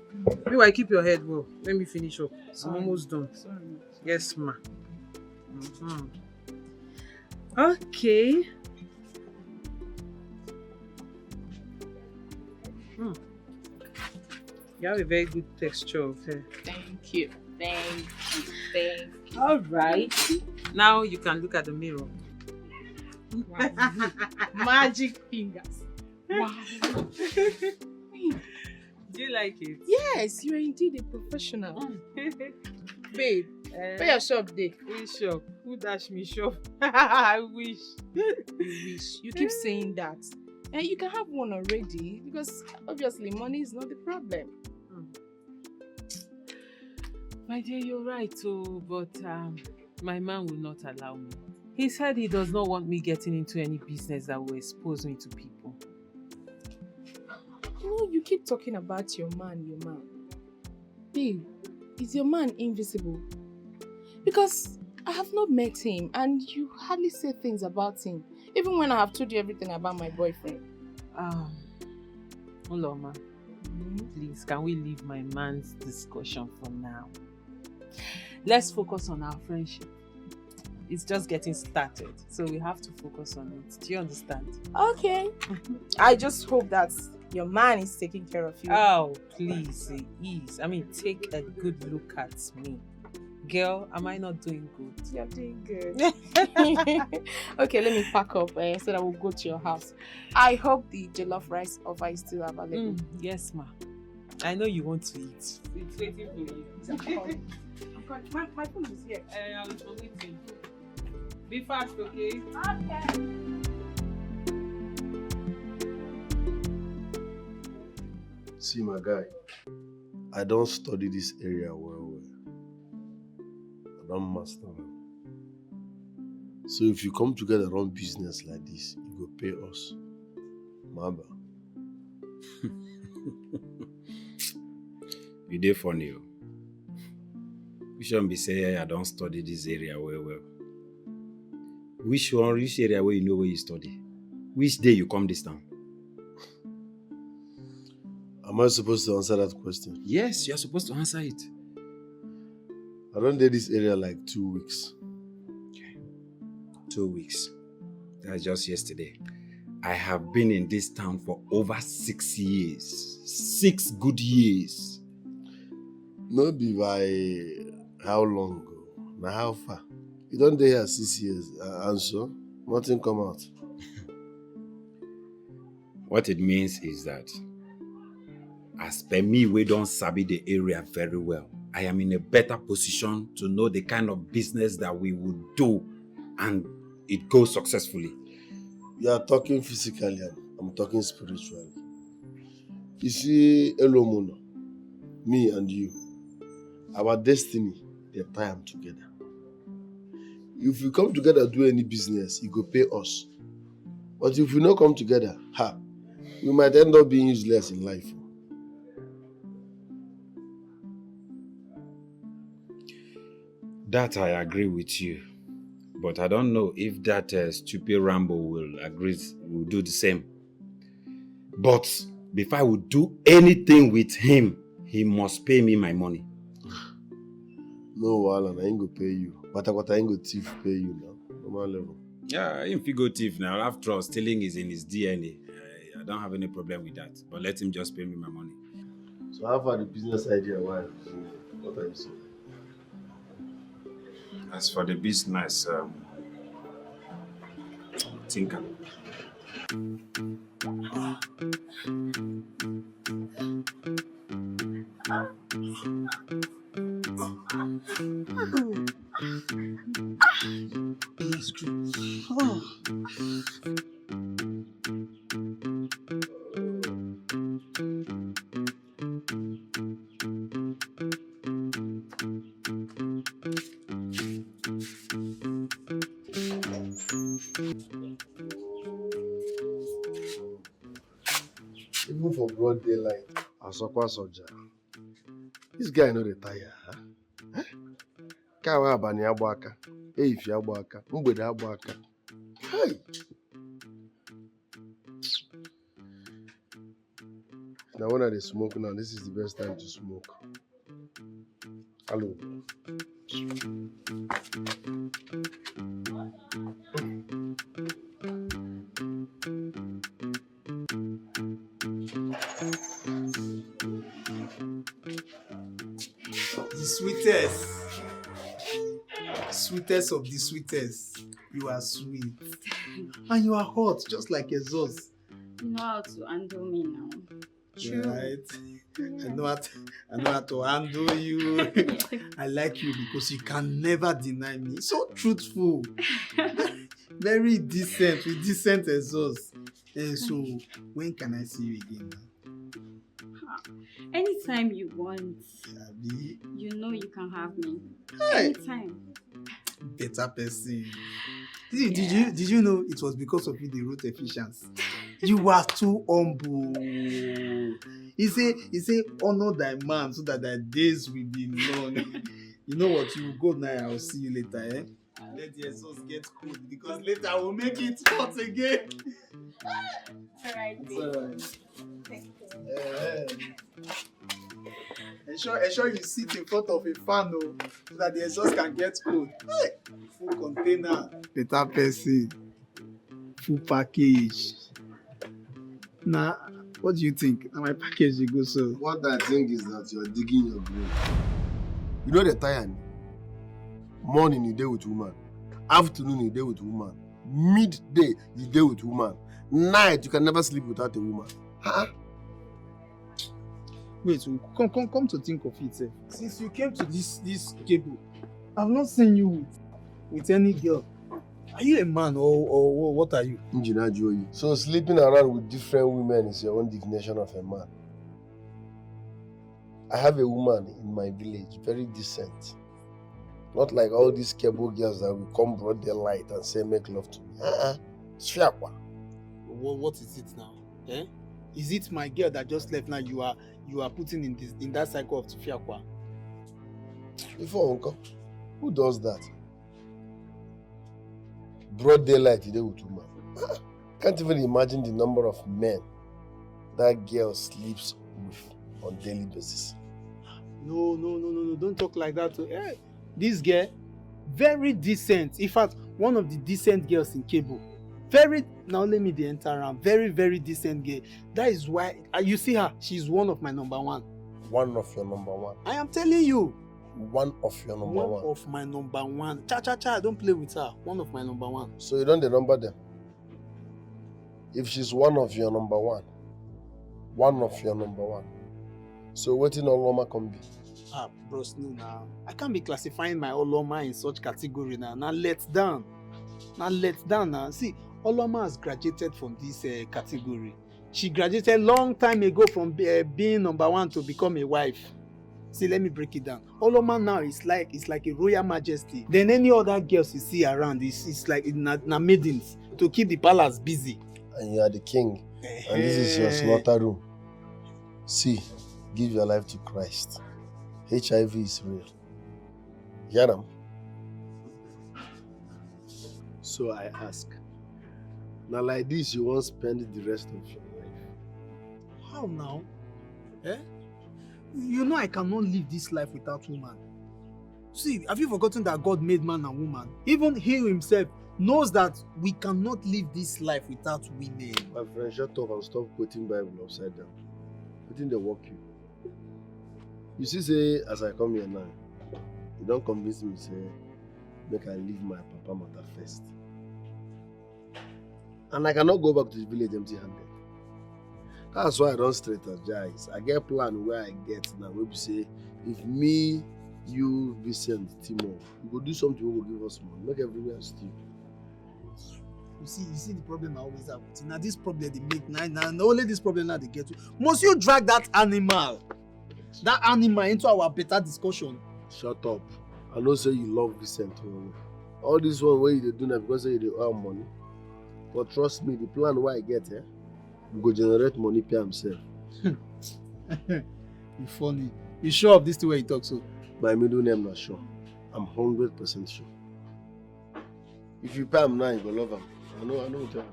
Meanwhile, keep your head well. Let me finish up. I'm almost done. Sorry. Yes, ma. Okay. You have a very good texture of hair. Thank you. Thank you. All right. Now you can look at the mirror. Wow. Magic fingers. Wow. Do you like it? Yes, you are indeed a professional. Babe, where your shop day? Which shop? Who dash me shop? I wish. You wish. You keep saying that. And you can have one already because obviously money is not the problem. My dear, you're right but my man will not allow me. He said he does not want me getting into any business that will expose me to people. You keep talking about your man. Babe, is your man invisible? Because I have not met him and you hardly say things about him. Even when I have told you everything about my boyfriend. Uloma, please, can we leave my man's discussion for now? Let's focus on our friendship. It's just getting started, so we have to focus on it. Do you understand? Okay. I just hope that your man is taking care of you. Oh, please, he is. I mean, take a good look at me. Girl, am I not doing good? You're doing good. Okay, let me pack up so that we'll go to your house. I hope the jollof rice offer is still available. Yes, ma. I know you want to eat. It's waiting for you. I'm calling. My phone is here. I'll be waiting. Be fast, okay? Okay. See, my guy, I don't study this area well. I don't master them. So if you come together run business like this, you go pay us. Maba. You dey funny. We shouldn't be saying I don't study this area well. Which area where you know where you study? Which day you come this town? Am I supposed to answer that question? Yes, you are supposed to answer it. I don't did this area like 2 weeks. Okay. 2 weeks. That's just yesterday. I have been in this town for over 6 years. 6 good years. No be by how long ago? Now how far? You don't dey here 6 years and so nothing come out. What it means is that as per me, we don't sabi the area very well. I am in a better position to know the kind of business that we would do and it goes successfully. You are talking physically, I'm talking spiritually. You see, Elomono, me and you, our destiny, they tie them together. If we come together do any business, it go pay us. But if we not come together, we might end up being useless in life. That I agree with you, but I don't know if that stupid Rambo will do the same. But Before I would do anything with him, he must pay me my money. No, Alan, I ain't gonna pay you. But I ain't gonna thief pay you now. Normal level. Yeah, if he go thief now, after all, stealing is in his DNA. I don't have any problem with that. But let him just pay me my money. So how far the business idea? Why? What are you saying? As for the business, think That's true. Oh. Even for broad daylight, Asokwa Soja. This guy no dey tire, huh? Ka wa abani agba aka, eyifi agba aka, mgbede agba aka. Hey! Now when I dey smoke now, this is the best time to smoke. Hello. The sweetest. Sweetest of the sweetest. You are sweet. And you are hot, just like exhaust. You know how to handle me now. True. Right? I know how to handle you. I like you because you can never deny me. So truthful. Very decent, with decent exhaust. And so, when can I see you again now? Anytime you want. Abi? You know you can have me. Hey. Anytime. Better person. Did you know it was because of you they wrote Ephesians? You were too humble. He say, honor thy man so that thy days will be long. You know what? You go now. I'll see you later. Eh? Let the exhaust get cold because later I will make it hot again. Alright. It's alright. Ensure you sit in front of a fan so that the exhaust can get cold. Hey, full container. Better person. Full package. Nah, what do you think? Now my package you go so. What I think is that you're digging your grave. You know the time. Morning you dey with woman. Afternoon you dey with woman. Midday you dey with woman. Night you can never sleep without a woman. Huh? Wait, come to think of it. Since you came to this cable, I've not seen you with any girl. Are you a man or what are you? Engineer Joey. So sleeping around with different women is your own definition of a man. I have a woman in my village, very decent. Not like all these cable girls that will come broad daylight and say make love to me. Fiakwa. What is it now? Eh? Is it my girl that just left now you are putting in that cycle of Fiakwa? Before uncle, who does that? Broad daylight, you dey with woman. Can't even imagine the number of men that girl sleeps with on daily basis. No, don't talk like that. Hey, this girl, very decent. In fact, one of the decent girls in cable. Now let me enter around. Very, very decent girl. That is why, you see her, she's one of my number one. One of your number one? I am telling you. One of your number one? One of my number one. Cha, don't play with her. One of my number one. So you don't number them? If she's one of your number one, so waiting on Loma can be? Bros, no now. I can't be classifying my Oloma in such category now. Now let down now. See, Oloma has graduated from this category. She graduated long time ago from being number one to become a wife. See, let me break it down. Oloma now is like a royal majesty. Then any other girls you see around is like na maidens to keep the palace busy. And you are the king. And this is your slaughter room. See, give your life to Christ. HIV is real. Hear them? So I ask, now like this you won't spend the rest of your life? How now? Eh? You know I cannot live this life without woman. See, have you forgotten that God made man and woman? Even he himself knows that we cannot live this life without women. My friend, shut up and stop quoting Bible upside down. I think they work you. You see, say, as I come here now, you don't convince me, say, make I leave my papa matter first. And I cannot go back to the village empty-handed. That's why I don't strategize. I get a plan where I get now. Where we say, if me, you, Vincent, Timo, we go do something, we will give us money. Make everywhere steal. You see the problem I always have. Now this problem they make now only this problem now they get to. Must you drag that animal into our better discussion? Shut up. I know say you love Vincent. All this one where you do now because say you earn money. But trust me, the plan where I get here, we go generate money per himself. You funny. You sure of this the way you talk so? My middle name not sure. I'm 100% sure. If you pay him now, you go love him. I know what you're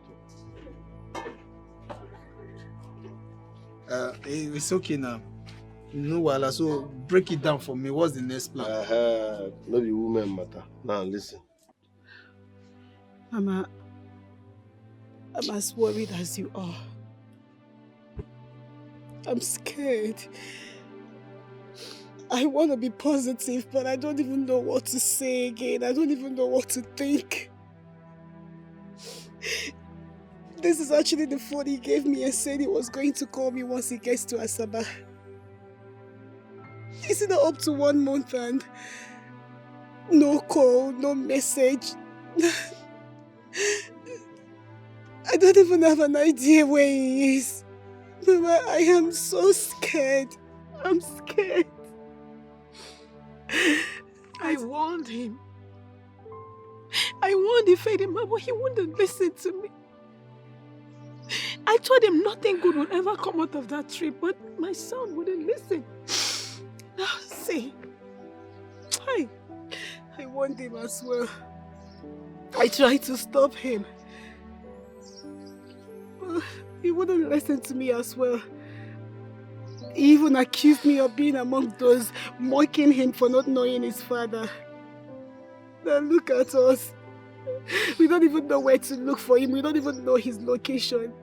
talking. It's okay now. No wahala. So break it down for me. What's the next plan? No be woman matter. Now listen. Mama, I'm as worried as you are. I'm scared. I want to be positive, but I don't even know what to say again. I don't even know what to think. This is actually the phone he gave me and said he was going to call me once he gets to Asaba. Is it not up to 1 month and no call, no message? I don't even have an idea where he is. Mama, I am so scared. I'm scared. I warned him. I warned Ifedima, but he wouldn't listen to me. I told him nothing good would ever come out of that trip, but my son wouldn't listen. Now, see, I warned him as well. I tried to stop him. But he wouldn't listen to me as well. He even accused me of being among those mocking him for not knowing his father. Now look at us. We don't even know where to look for him. We don't even know his location.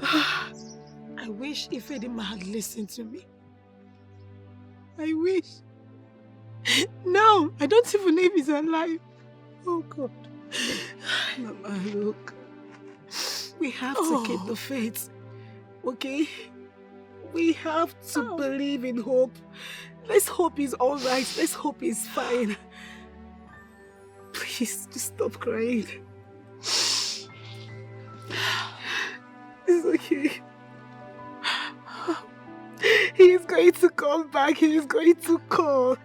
I wish Ifedima had listened to me. I wish. No, I don't even know if he's alive. Oh God. Mama, look. We have to keep the faith. Okay? We have to believe in hope. Let's hope he's alright. Let's hope he's fine. Please, just stop crying. It's okay. He's going to come back. He's going to call.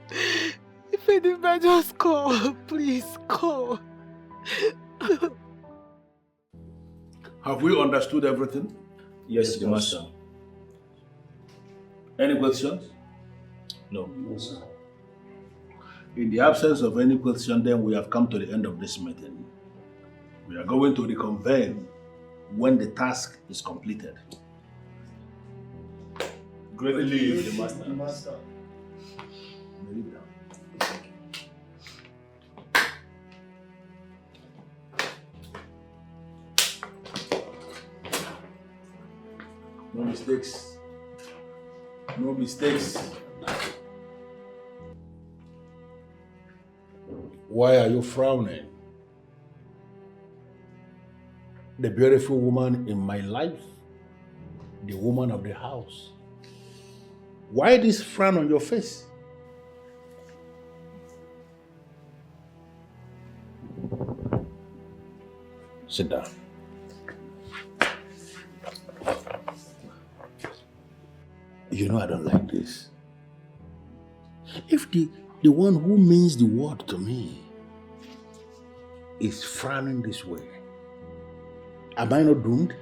If anybody just call, please call. Have we understood everything? Yes, Master. Any questions? No. No, sir. In the absence of any question, then we have come to the end of this meeting. We are going to reconvene when the task is completed. Greatly live the Master. Master. No mistakes. No mistakes. Why are you frowning? The beautiful woman in my life, the woman of the house. Why this frown on your face? Sit down. You know I don't like this. If the one who means the word to me is frowning this way, am I not doomed?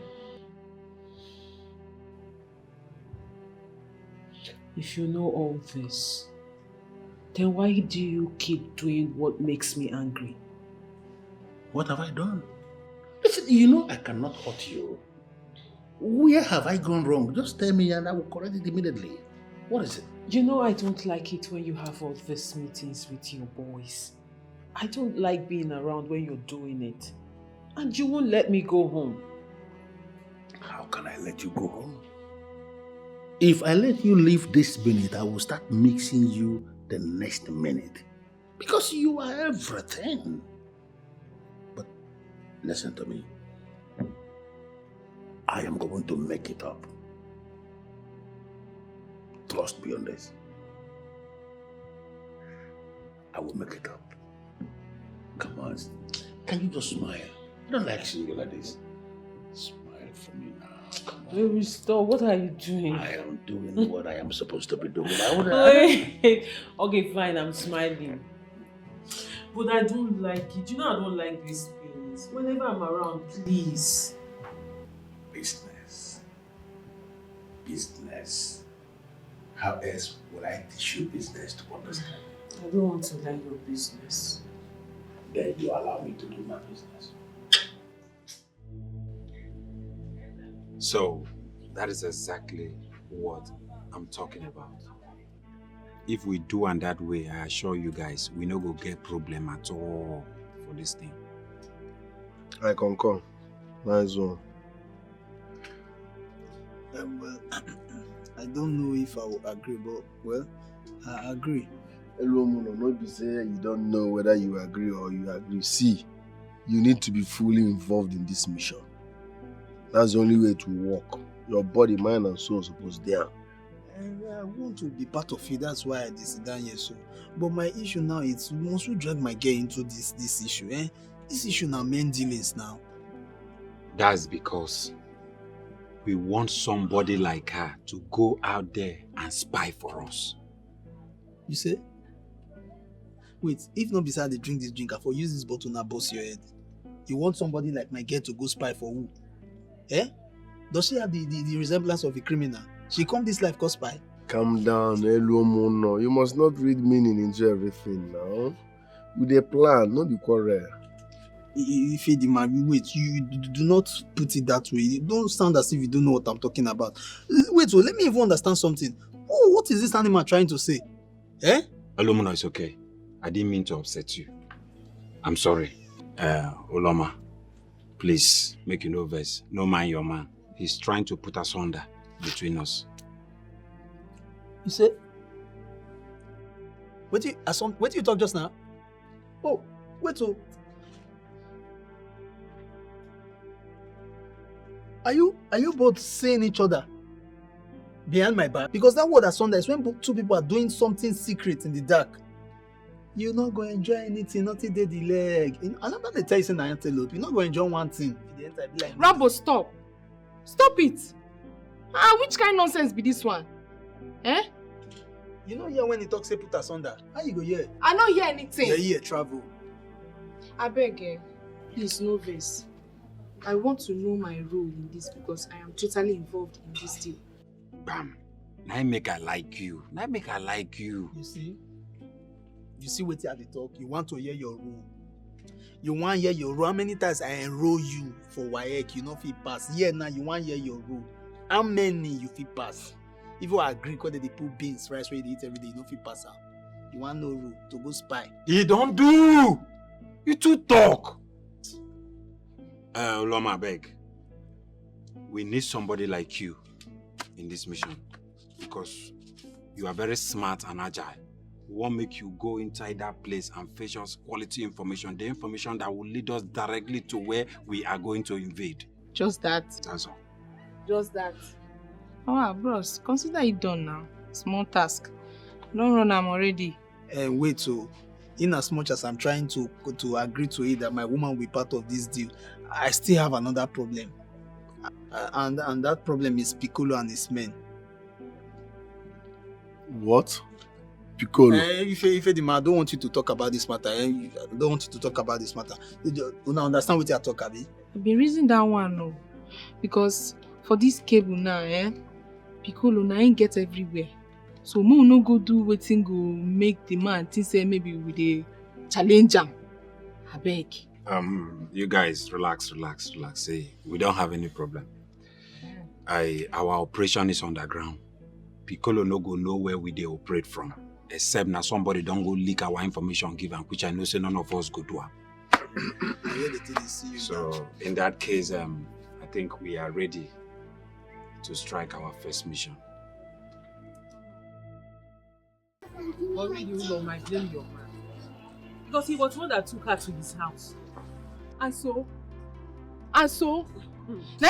If you know all this, then why do you keep doing what makes me angry? What have I done? Listen, you know I cannot hurt you. Where have I gone wrong? Just tell me and I will correct it immediately. What is it? You know I don't like it when you have all these meetings with your boys. I don't like being around when you're doing it. And you won't let me go home. How can I let you go home? If I let you leave this minute, I will start mixing you the next minute. Because you are everything. But listen to me. I am going to make it up. Trust me on this. I will make it up. Come on. Can you just smile? I don't like seeing you like this. Smile for me now. Come on. Baby, stop. What are you doing? I am doing what I am supposed to be doing. Wait. Okay, fine. I'm smiling. But I don't like it. You know I don't like these things. Whenever I'm around, please. Business. Business. How else would I teach you business to understand? I don't want to learn your business. Then you allow me to do my business. So, that is exactly what I'm talking about. If we do and that way, I assure you guys, we no go get problem at all for this thing. I concur. Nice one. Well, I don't know if I will agree, but well, I agree. Hello, Mono. Not be say you don't know whether you agree or you agree. See, you need to be fully involved in this mission. That's the only way to work. Your body, mind, and soul are supposed there. I want to be part of it. That's why I sit down here. So, but my issue now is once we drag my girl into this issue, this issue now main dealings now. That's because we want somebody like her to go out there and spy for us. You say? Wait, if not beside the drink this drink, I for use this bottle now bust your head. You want somebody like my girl to go spy for who? Eh? Does she have the resemblance of a criminal? She come this life cause spy? Calm down, hello, Mono. You must not read meaning into everything now. With a plan, not be quarrel. If you wait, you do not put it that way. You don't sound as if you don't know what I'm talking about. Wait, so let me even understand something. Oh, what is this animal trying to say? Eh? Olomona, it's okay. I didn't mean to upset you. I'm sorry. Oloma, please, make you no vex. No mind your man. He's trying to put us under between us. You say? What do you talk just now? Oh, wait, so Are you both seeing each other behind my back? Because that word asunder is when two people are doing something secret in the dark. You're not going to enjoy anything, nothing dead the leg. I'm not going to tell you saying antelope. You're not going to enjoy one thing. Rambo, stop. Stop it. Which kind of nonsense be this one? Eh? You know here when he talks say put asunder. How you go here? I don't hear anything. Yeah, here, travel. I beg, please, no vex. I want to know my role in this because I am totally involved in this deal. Bam. Now make I like you. You see what you have to talk? You want to hear your role. You want to hear your role. How many times I enroll you for WAEC, you know if you pass? Yeah, now you want to hear your role. How many you fit pass? If you agree because they put beans, rice where they eat every day, you know if you pass out. You want no role to go spy. He don't do. You too talk. Loma, beg. We need somebody like you in this mission because you are very smart and agile. We won't make you go inside that place and fetch us quality information, the information that will lead us directly to where we are going to invade. Just that. That's all. Just that. Oh, bros, consider it done now. Small task. Don't run, I'm already. Wait, so in as much as I'm trying to agree to it that my woman will be part of this deal, I still have another problem. And that problem is Piccolo and his men. What? Piccolo? If the man, I don't want you to talk about this matter. I don't want you to talk about this matter. You don't understand what you are talking about? I've been reasoning that one, no. Because for this cable now, Piccolo now ain't get everywhere. So mo no go do wetin go make the man think say maybe we dey challenge am. Abeg. You guys relax. Say we don't have any problem. Our operation is underground. Piccolo no go know where we dey operate from. Except now somebody don't go leak our information give am, which I know say none of us go do am. So in that case, I think we are ready to strike our first mission. But really, Ulo, I blame your man. Because he was the one that took her to his house. And so? Now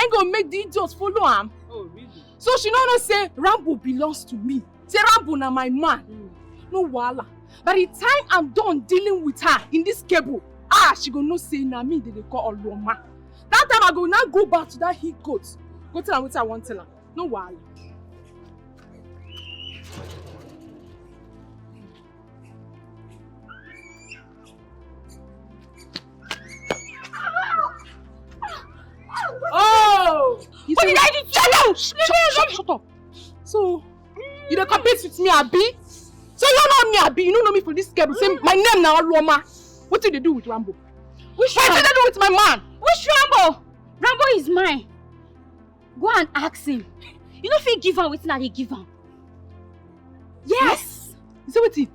you gonna make the idiots follow him? Oh, really? So she don't say Rambo belongs to me. Say Rambo na my man. No wala. By the time I'm done dealing with her in this cable, she gonna know say na me they call Oloma. That time I go now go back to that heat goat. Go tell her what I want to tell her. No wala. Oh! What did I do? Shut up! So, you don't compete with me, Abi? So you don't know me, Abi? You don't know me for this cable. Say my name now, Roma. What did they do with Rambo? What did they do with my man? Which Rambo? Rambo is mine. Go and ask him. You know if he give her wetin I dey give am. Yes. Say wetin?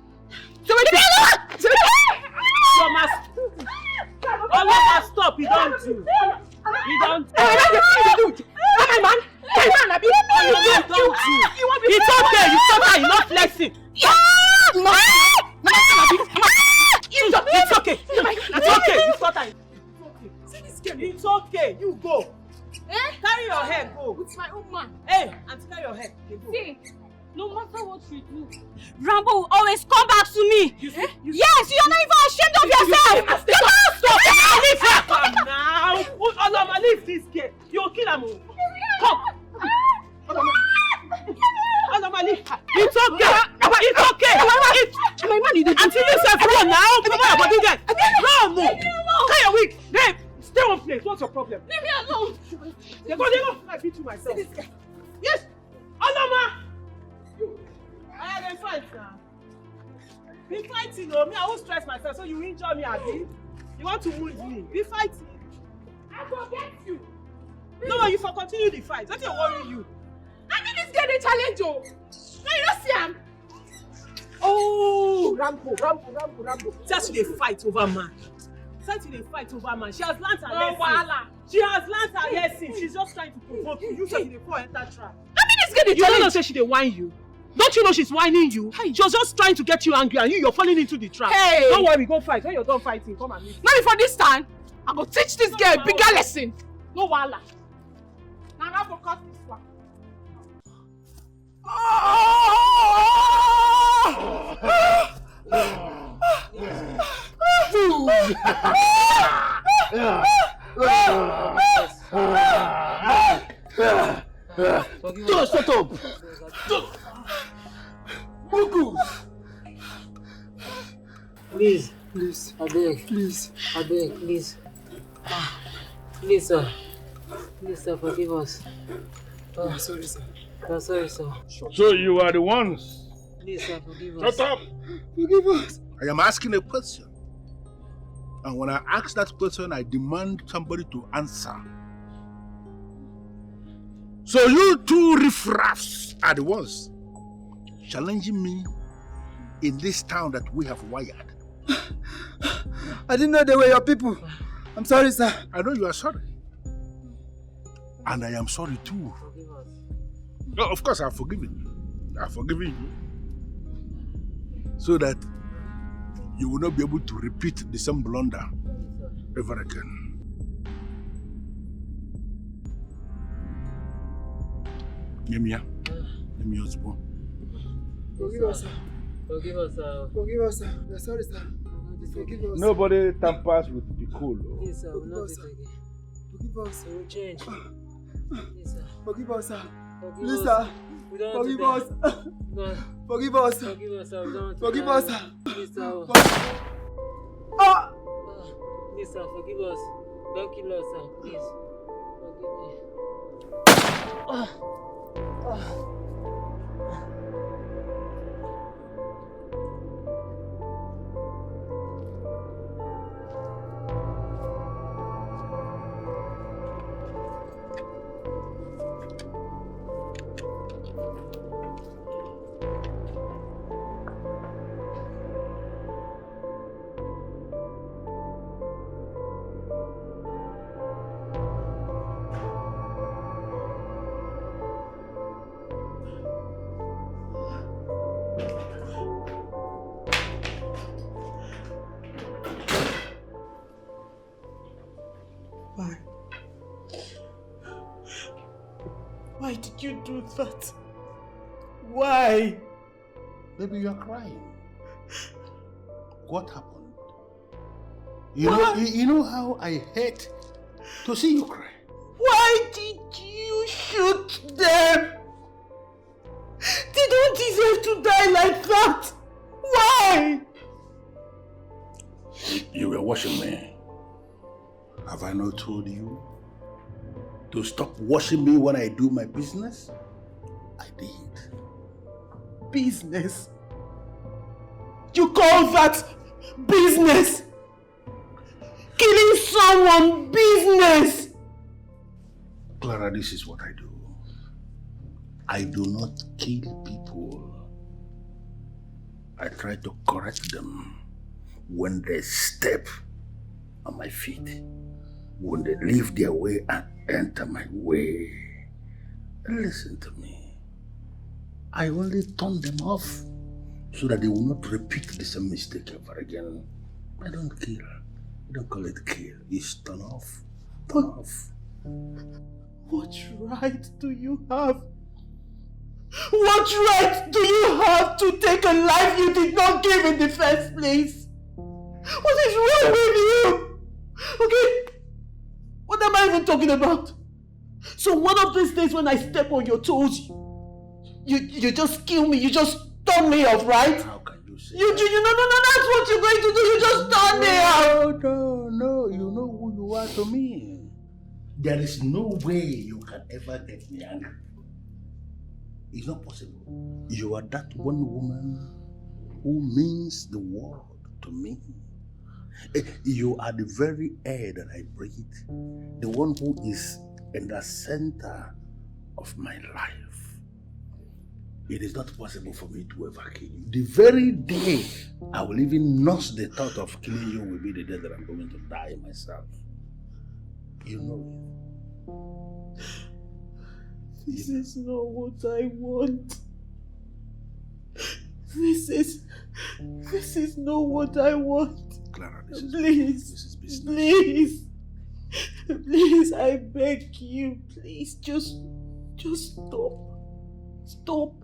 Oloma, stop! You don't do. You don't do. My man. You don't do. It's okay. You stop her. You're not flexing. It's okay. It's okay. You stop her. It's okay. You go. Carry your head. Go. With my own man. Hey, and carry your head. Go. See, no matter what you do, Rambo will always come back to me. Yes, you're not even ashamed of yourself. Come now. Oloma, leave this girl. You'll kill her. Come. Oloma, leave her. It's okay. It's okay. My man, you did. Until you say run now. People are body girl. Run, move. Carry your wig. Babe, stay one place. What's your problem? Leave me alone. They go. I beat you myself. Yes. Oloma. I am fight now. Be fighting, me. I won't stress myself, so you injure me, Abi. You want to wound me? Be fighting. I will get you. No, you for continue the fight. Don't worry you. I mean this girl they challenge you. No, you don't see him. Oh, Rambo. Just they fight over man. They fight over man. She has learned her lesson. She has learned her lesson. She's just trying to provoke you. You say they fall enter trap. I mean this girl they challenge. You don't know say she dey whine you. Don't you know she's whining you? Hey. She was just trying to get you angry and you're falling into the trap. Hey. Don't worry, go fight. When you're done fighting, come and meet me. Not before this time, I'm going to teach this girl a bigger lesson. No wala. Now I'm going to cut this one. Just shut up! Please, I beg. Please, sir, forgive us. I'm sorry, sir. I'm sorry, sir. So you are the ones? Please, sir, forgive us. Shut up! Forgive us. I am asking a question. And when I ask that question, I demand somebody to answer. So you two riffraffs are the ones challenging me in this town that we have wired. I didn't know they were your people. I'm sorry, sir. I know you are sorry. And I am sorry too. Forgive us. No, of course I've forgiven you. I've forgiven you. So that you will not be able to repeat the same blunder ever again. Nemia. Nemia Osbo. Forgive us, sir. Forgive us, sir. Forgive us, sir. We're sorry, sir. Forgive us. Nobody tampers with Piccolo. Please, sir, we'll not do it again. Forgive us. We will change. Please, sir. Forgive us, sir. Forgive Please, us. sir. We don't Forgive do us. that. God. Forgive us. Forgive us, sir. We don't want to Forgive die. us, sir. Please, sir. Ah! Please, sir, forgive us. Don't kill us, sir. Please. Forgive me. did you do that? Why? Baby, you are crying. What happened? You know how I hate to see you cry. Why did you shoot them? They don't deserve to die like that. Why? You were watching me. Have I not told you to stop watching me when I do my business? I did. Business? You call that business? Killing someone business? Clara, this is what I do. I do not kill people. I try to correct them when they step on my feet, when they leave their way and enter my way. Listen to me. I only turn them off so that they will not repeat the same mistake ever again. I don't kill. I don't call it kill. It's turn off. Turn off. What right do you have? What right do you have to take a life you did not give in the first place? What is wrong with you? Okay? What am I even talking about? So one of these days when I step on your toes, you just kill me, you just turn me off, right? How can you say no, that's what you're going to do, you just turn me off! No, you know who you are to me. There is no way you can ever get me angry. It's not possible. You are that one woman who means the world to me. You are the very air that I breathe, the one who is in the center of my life. It is not possible for me to ever kill you. The very day I will even nurse the thought of killing you will be the day that I'm going to die myself. You know it. This is not what I want. This is not what I want. Clara, this is business. Please, I beg you, please, just stop. Stop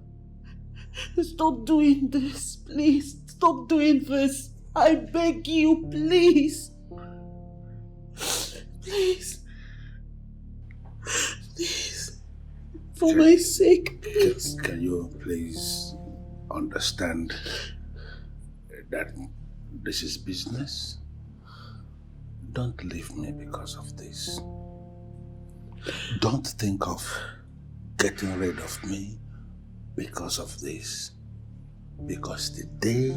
doing this, please. Stop doing this. I beg you, please. Please. For my sake, please. Can you please understand that this is business? Don't leave me because of this. Don't think of getting rid of me because of this. Because the day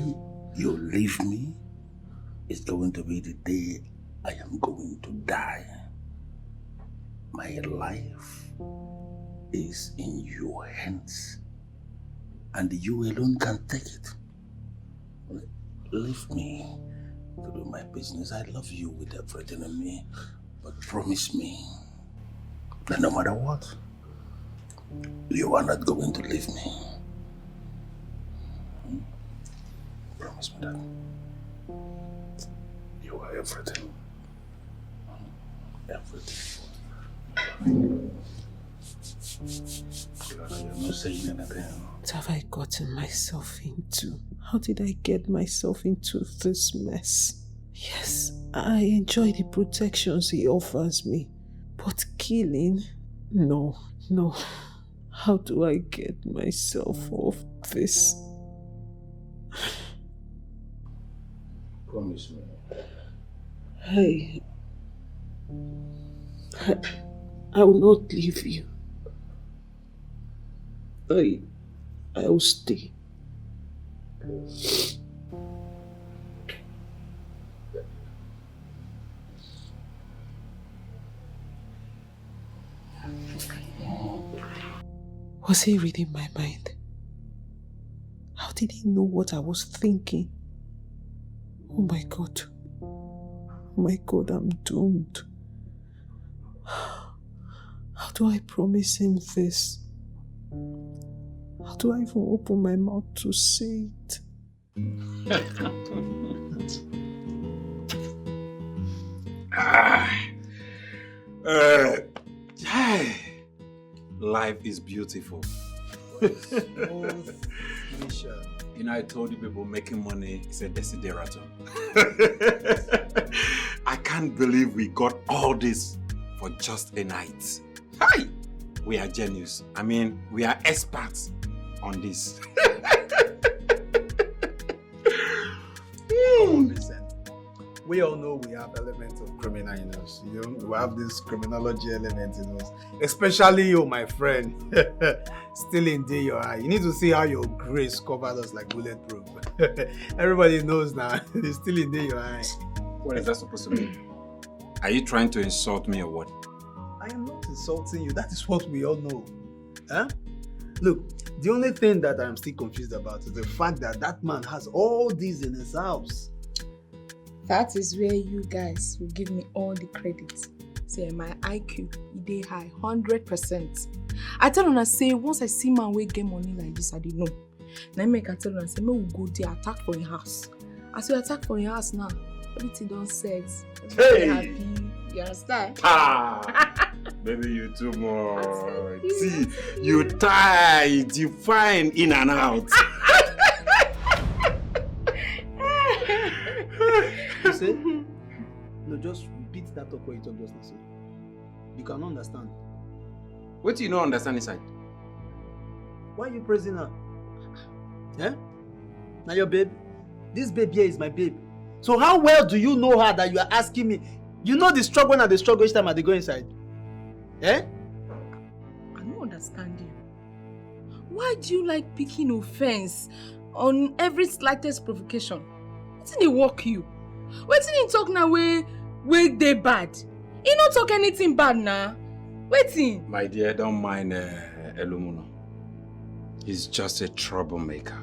you leave me is going to be the day I am going to die. My life is in your hands, and you alone can take it. Leave me to do my business. I love you with everything in me, but promise me that no matter what, you are not going to leave me. Promise me that. You are everything. Everything. You're not saying anything. What have I gotten myself into? How did I get myself into this mess? Yes, I enjoy the protections he offers me, but killing? No. How do I get myself off this? Promise I me. will not leave you. I will stay. Was he reading my mind? How did he know what I was thinking? Oh my God. Oh my God, I'm doomed. How do I promise him this? How do I even open my mouth to say it? life is beautiful. You know, I told you people making money is a desideratum. I can't believe we got all this for just a night. Hi! We are genius. I mean, we are experts on this. Listen, we all know we have elements of criminal in us. You know, we have this criminology element in us. Especially you, my friend. Still in day your eye. You need to see how your grace covered us like bulletproof. Everybody knows now. It's still in day your eye. What is that supposed to mean? Are you trying to insult me or what? I am not insulting you. That is what we all know. Huh? Look, the only thing that I'm still confused about is the fact that that man has all these in his house. That is where you guys will give me all the credit. Say my IQ, it high, 100%. I tell una say once I see man wey get money like this, I didn't know. Now I make I tell una say me we go there attack for your house. As we attack for your house now, everything done set. Hey! Happy. You understand? Ah! Baby, you too much. See, you tight, you fine in and out. You say? No, just repeat that talk what you talk just now. You cannot understand. What do you not understand inside? Why are you praising her? Eh? Now your babe? This babe here is my babe. So how well do you know her that you are asking me? You know the struggle and the struggle each time I go inside. Eh? I don't understand you. Why do you like picking offense on every slightest provocation? Wetin dey work you? Wetin you talk now wey dey bad? You no talk anything bad now. Wetin? My dear, don't mind Elumuno. He's just a troublemaker.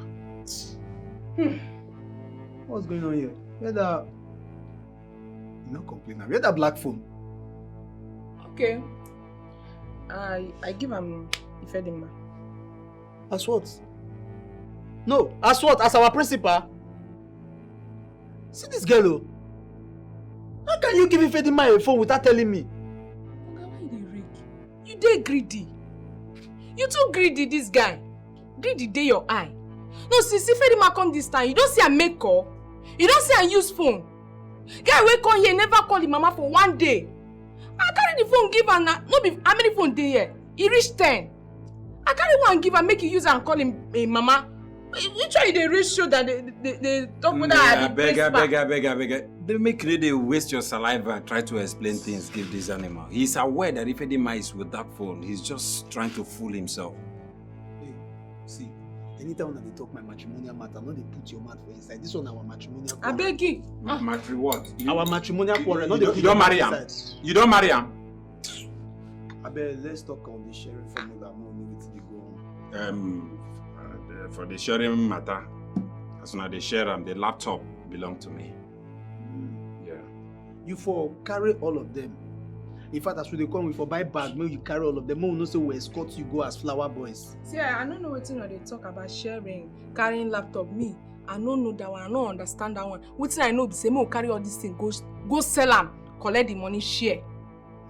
What's going on here? Where that? You not complain now. Where that black phone? Okay. I give him Ifedima. As what? No, as what? As our principal? See this girl, oh. How can you give Ifedima a phone without telling me? You dey greedy. You too greedy, this guy. Greedy dey your eye. No, since Ifedima come this time, you don't see a make call. You don't see a use phone. Guy wey come here never call him mama for 1 day. I carry the phone give her now. No be how many phone dey here? He reach 10. I carry one give her make you use her and call him mama. You try dey ratio that they talk with her at the beg. They make they waste your saliva, try to explain things, give this animal. He's aware that if Edima is with that phone, he's just trying to fool himself. Hey, see, anytime when they talk my matrimonial matter, no they put your mouth for inside. This one our matrimonial quarrel. I beg you. Matri what? Our matrimonial quarrel. You don't marry him. You don't marry him. I beg, let's talk on the sharing formula. No need to go on. For the sharing matter, as soon as they share them, the laptop belong to me. Yeah. You for carry all of them. In fact, as we come, we for buy bag, maybe you carry all of them. We no say we escort you go as flower boys. See, I don't know what they talk about sharing, carrying laptop. Me, I don't know that one. I don't understand that one. What I know, say me carry all these things, go sell them, collect the money, share.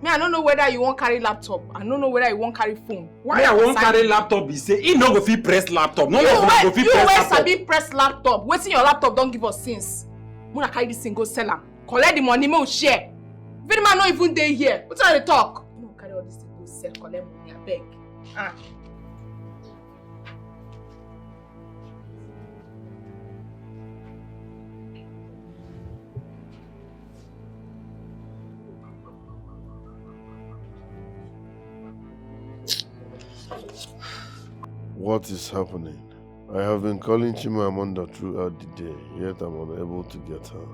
Me, I don't know whether you won't carry laptop. I don't know whether you won't carry phone. Why I won't carry laptop? He say he no go fit press laptop. No, you go fit press laptop. Sabi press laptop. Waiting your laptop don't give us since. Muna carry this thing go sell am. Collect the money, me share. Very man not even dey here. What are they talk? No carry all this thing go sell. Collect money, I beg. Ah. What is happening? I have been calling Chimamanda throughout the day, yet I'm unable to get her.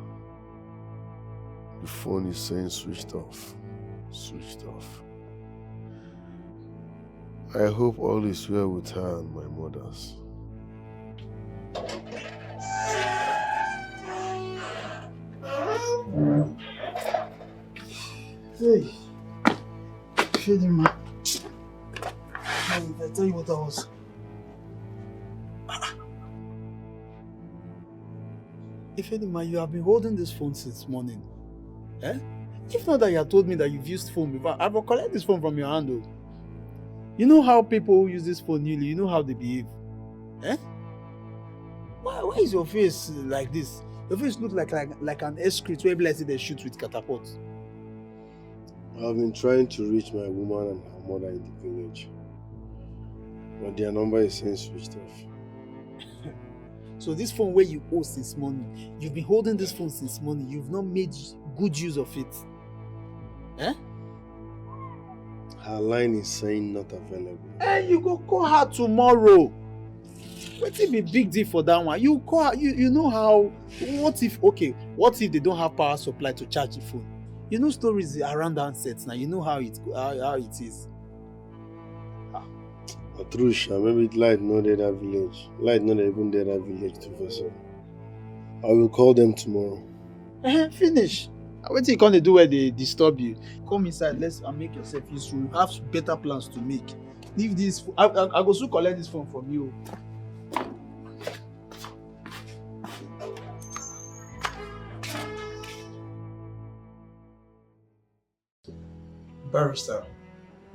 The phone is saying switched off. Switched off. I hope all is well with her and my mothers. Hey, Fedima. I tell you what I was. Fedima, you have been holding this phone since morning. Eh? If not that you have told me that you've used phone before, I will collect this phone from your hand. You know how people who use this phone newly, you know how they behave. Eh? Why is your face like this? Your face looks like an escort where everybody say they shoot with catapult. I've been trying to reach my woman and her mother in the village, but their number is saying switched off. So this phone where you owe since morning, you've been holding this phone since morning, you've not made good use of it. Eh? Her line is saying not available. Hey, you go call her tomorrow. What if be big deal for that one? You call her, you know how, what if they don't have power supply to charge the phone? You know stories around handsets now, you know how it is. Atrusha, maybe light no dey that village. Light no dey even dey that village too for so. I will call them tomorrow. Finish. What you gonna do where they disturb you? Come inside, let's make yourself useful. You have better plans to make. Leave this. I go soon collect this phone from you. Barrister,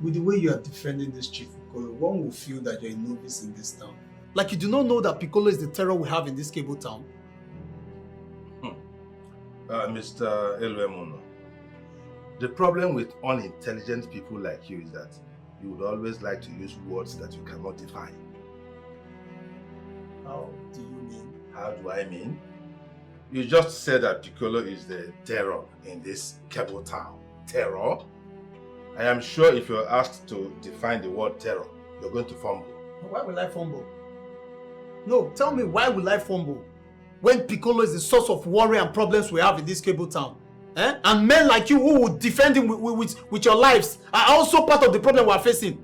with the way you are defending this chief Piccolo, one will feel that you're a novice in this town. Like you do not know that Piccolo is the terror we have in this cable town. Mr. Elwemono, the problem with unintelligent people like you is that you would always like to use words that you cannot define. How do you mean? How do I mean? You just said that Piccolo is the terror in this cable town. Terror? I am sure if you're asked to define the word terror, you're going to fumble. Why will I fumble? No, tell me, why will I fumble? When Piccolo is the source of worry and problems we have in this cable town. Eh? And men like you who would defend him with your lives are also part of the problem we are facing.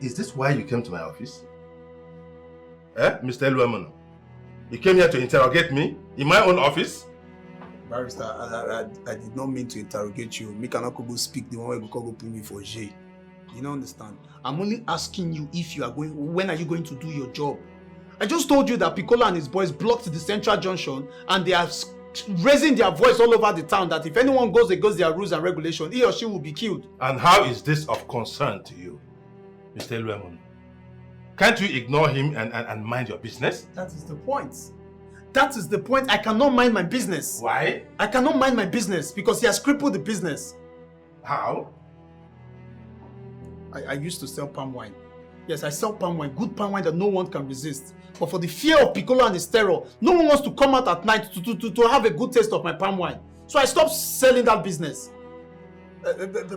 Is this why you came to my office? Mr. Elwemono? You came here to interrogate me in my own office? Barrister, I did not mean to interrogate you. Me cannot go speak the one way because go put me for jail. You don't understand? I'm only asking you if you are when are you going to do your job? I just told you that Piccolo and his boys blocked the central junction and they are raising their voice all over the town that if anyone goes against their rules and regulations, he or she will be killed. And how is this of concern to you, Mr. Elwemono? Can't you ignore him and mind your business? That is the point. That is the point. I cannot mind my business. Why? I cannot mind my business because he has crippled the business. How? I used to sell palm wine. Yes, I sell palm wine, good palm wine that no one can resist. But for the fear of Piccolo and his terror, no one wants to come out at night to have a good taste of my palm wine. So I stopped selling that business.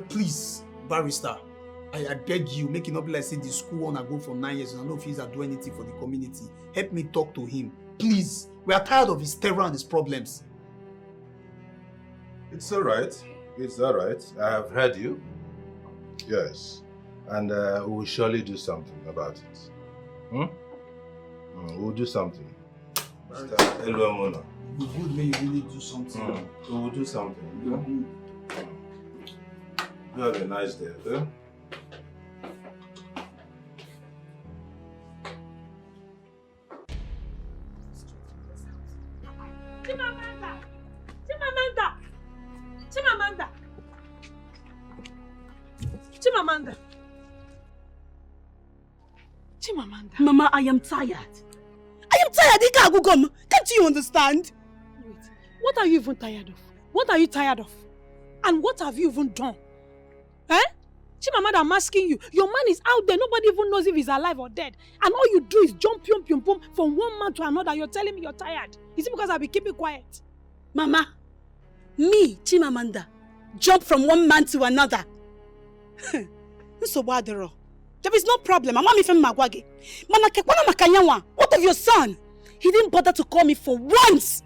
Please, Barrister, I beg you, make it not be like say the school one I go for 9 years and I know if he's do anything for the community. Help me talk to him. Please, we are tired of his terror and his problems. It's alright. It's alright. I have heard you. Yes. And we will surely do something about it. We'll do something. Mr. Elwemono. Good way you really do something. We will do something. You have a nice day, okay? Chimamanda. Mama, I am tired. I am tired. Can't you understand? Wait, what are you even tired of? What are you tired of? And what have you even done? Eh? Chimamanda, I'm asking you. Your man is out there. Nobody even knows if he's alive or dead. And all you do is jump, from one man to another. You're telling me you're tired. Is it because I've been keeping quiet? Mama, me, Chimamanda, jump from one man to another. There is no problem. What of your son? He didn't bother to call me for once.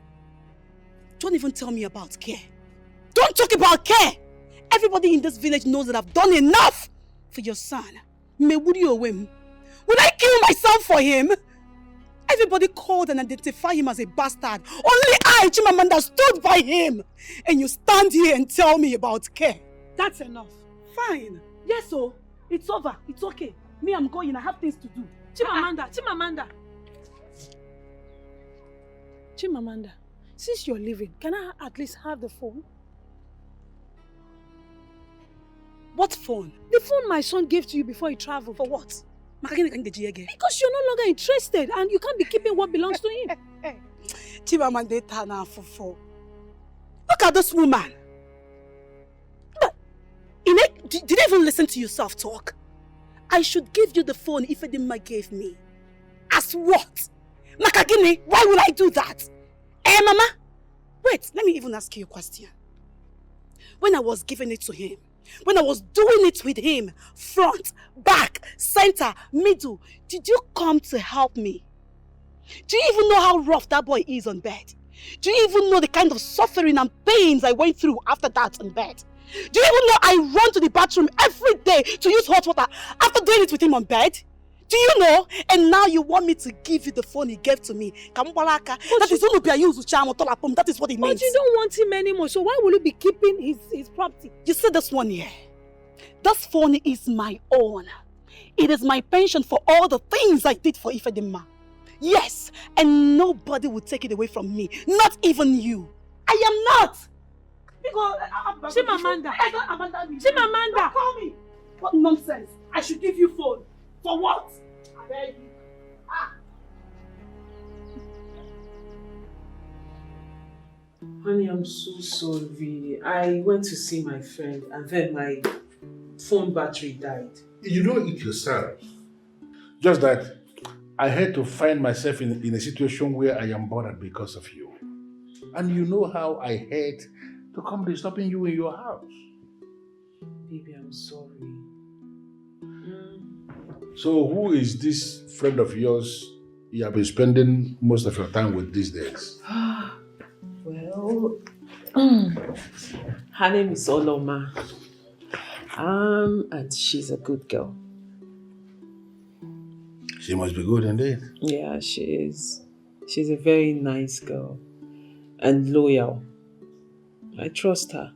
Don't even tell me about care. Don't talk about care. Everybody in this village knows that I've done enough for your son. Would I kill myself for him? Everybody called and identified him as a bastard. Only I, Chimamanda, stood by him. And you stand here and tell me about care. That's enough. Fine. Yes, so it's over. It's okay. Me, I'm going. I have things to do. Chimamanda, since you're leaving, can I at least have the phone? What phone? The phone my son gave to you before he traveled. For what? Because you're no longer interested and you can't be keeping what belongs to him. Look at this woman. Did you even listen to yourself talk? I should give you the phone if Edima gave me. As what? Makagini, why will I do that? Mama? Wait, let me even ask you a question. When I was giving it to him, when I was doing it with him, front, back, center, middle, did you come to help me? Do you even know how rough that boy is on bed? Do you even know the kind of suffering and pains I went through after that on bed? Do you even know I run to the bathroom every day to use hot water after doing it with him on bed? Do you know? And now you want me to give you the phone he gave to me. That is that is what it means. But you don't want him anymore, so why will you be keeping his property? You see this one here? This phone is my own. It is my pension for all the things I did for Ifedima. Yes, and nobody will take it away from me. Not even you. I am not. Chimamanda. Chimamanda. Call me. What nonsense. I should give you phone. For what? I beg you. Honey, I'm so sorry. I went to see my friend and then my phone battery died. You know it yourself. Just that I had to find myself in a situation where I am bothered because of you. And you know how I hate to come disturbing you in your house. Baby, I'm sorry. So who is this friend of yours you have been spending most of your time with these days? Well, her name is Oloma. And she's a good girl. She must be good indeed. Yeah, she is. She's a very nice girl and loyal. I trust her.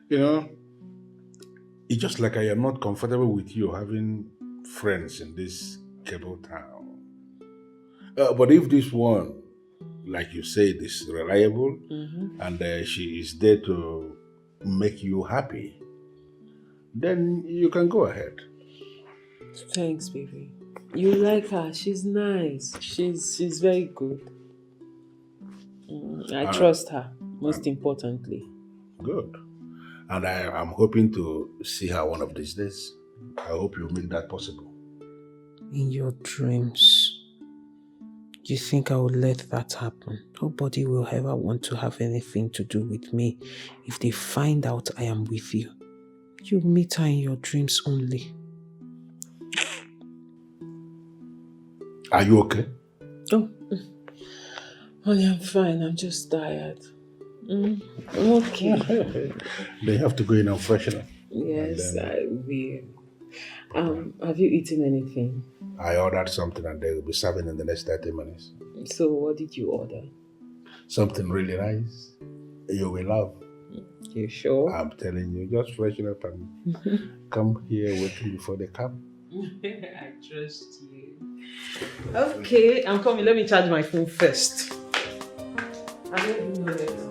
You know, it's just like I am not comfortable with you having friends in this cable town. But if this one, like you said, is reliable and she is there to make you happy, then you can go ahead. Thanks, baby. You like her. She's nice. She's very good. I trust her, most importantly. Good. And I'm hoping to see her one of these days. I hope you make that possible. In your dreams, you think I would let that happen? Nobody will ever want to have anything to do with me if they find out I am with you. You meet her in your dreams only. Are you okay? Oh, honey, I'm fine. I'm just tired. I'm okay. They have to go in and freshen up. Yes, I will. Have you eaten anything? I ordered something and they will be serving in the next 30 minutes. So what did you order? Something really nice. You will love. You sure? I'm telling you, just freshen up and come here waiting before they come. I trust you. Okay, I'm coming. Let me charge my phone first. I don't even know where to go.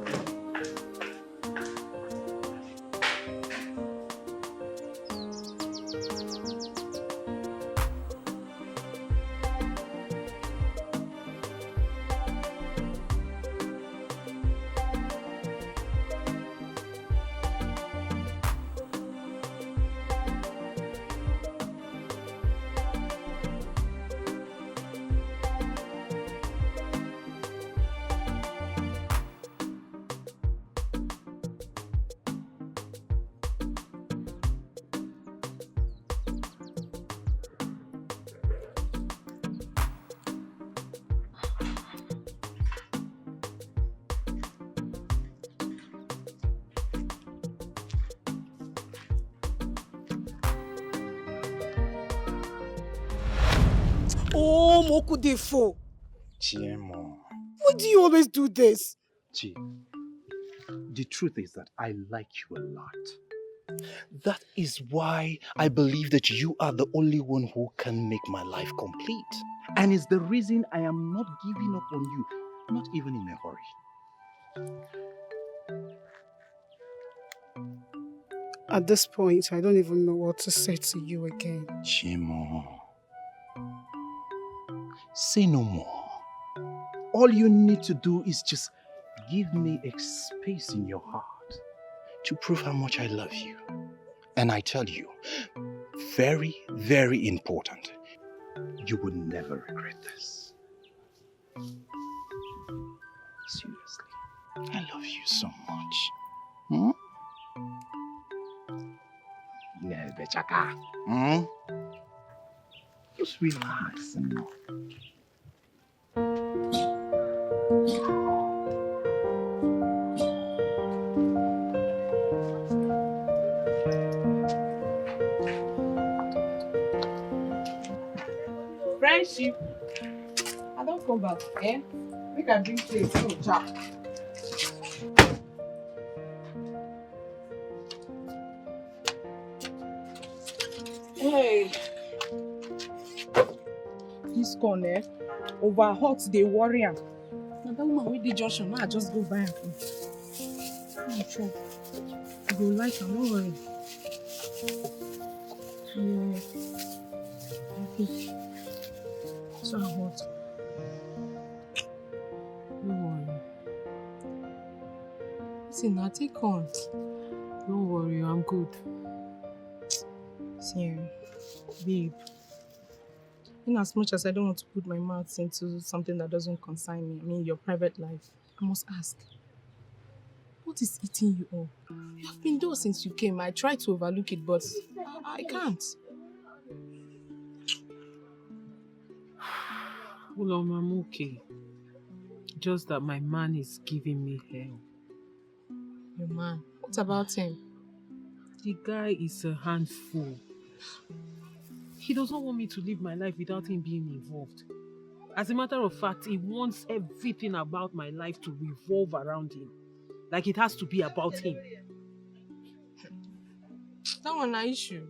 Oh, Mokudefo. Chiemo. Why do you always do this? Chi, the truth is that I like you a lot. That is why I believe that you are the only one who can make my life complete. And it's the reason I am not giving up on you, not even in a hurry. At this point, I don't even know what to say to you again. Chimo, say no more. All you need to do is just give me a space in your heart to prove how much I love you. And I tell you, very, very important, you will never regret this. Seriously, I love you so much. Hmm? Bechaka. Hmm? Just relax. Friendship. I don't come back, eh? Make I bring plate, no chap. Hey. This corn, over hot, they worry am. Now that woman with the junction, I just go buy am from. I'm sure. I go like am, don't worry. Okay. So hot. Don't worry. Listen, now take on. Don't worry, I'm good. See, babe. In as much as I don't want to put my mouth into something that doesn't concern me, I mean your private life, I must ask. What is eating you up? You have been there since you came. I tried to overlook it, but I can't. Well, I'm okay. Just that my man is giving me hell. Your man? What about him? The guy is a handful. He doesn't want me to live my life without him being involved. As a matter of fact, he wants everything about my life to revolve around him. Like it has to be about him. That one na issue.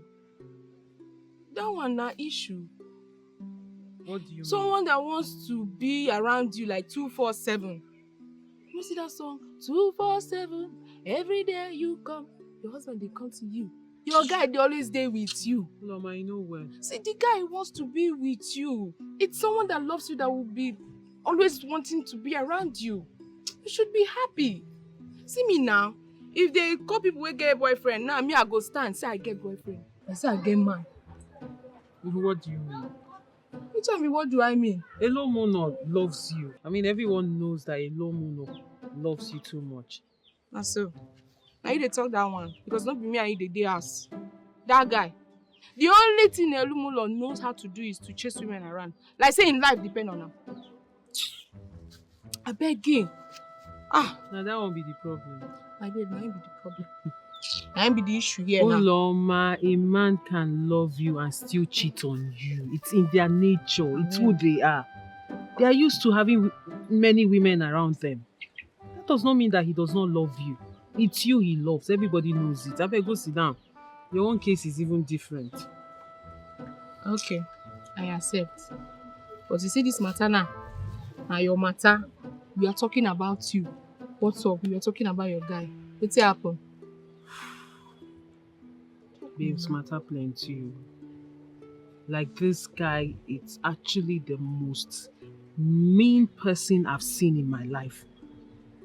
That one na issue. What do you Someone that wants to be around you like 247. You see that song? 247, every day you come. Your husband, they come to you. Your guy, they always there with you. Mama, I know well. See, the guy wants to be with you. It's someone that loves you that will be always wanting to be around you. You should be happy. See me now. If they call people who get a boyfriend, now me I go stand, say I get boyfriend. I say I get man. What do you mean? You tell me, what do I mean? Elomono loves you. I mean, everyone knows that Elomono loves you too much. That's so. Now you dey talk that one because not be me and you dey ass. That guy. The only thing Elomono knows how to do is to chase women around. Like saying life depend on him. I beg you. Now that won't be the problem. My babe, that ain't be the problem. That ain't be the issue here now. Oloma, a man can love you and still cheat on you. It's in their nature. It's who they are. They are used to having many women around them. That does not mean that he does not love you. It's you he loves. Everybody knows it. I better go sit down. Your own case is even different. Okay, I accept. But you see this matter now, your matter, we are talking about you. What's up? We are talking about your guy. What's happened? Babes matter plenty. Like this guy, it's actually the most mean person I've seen in my life.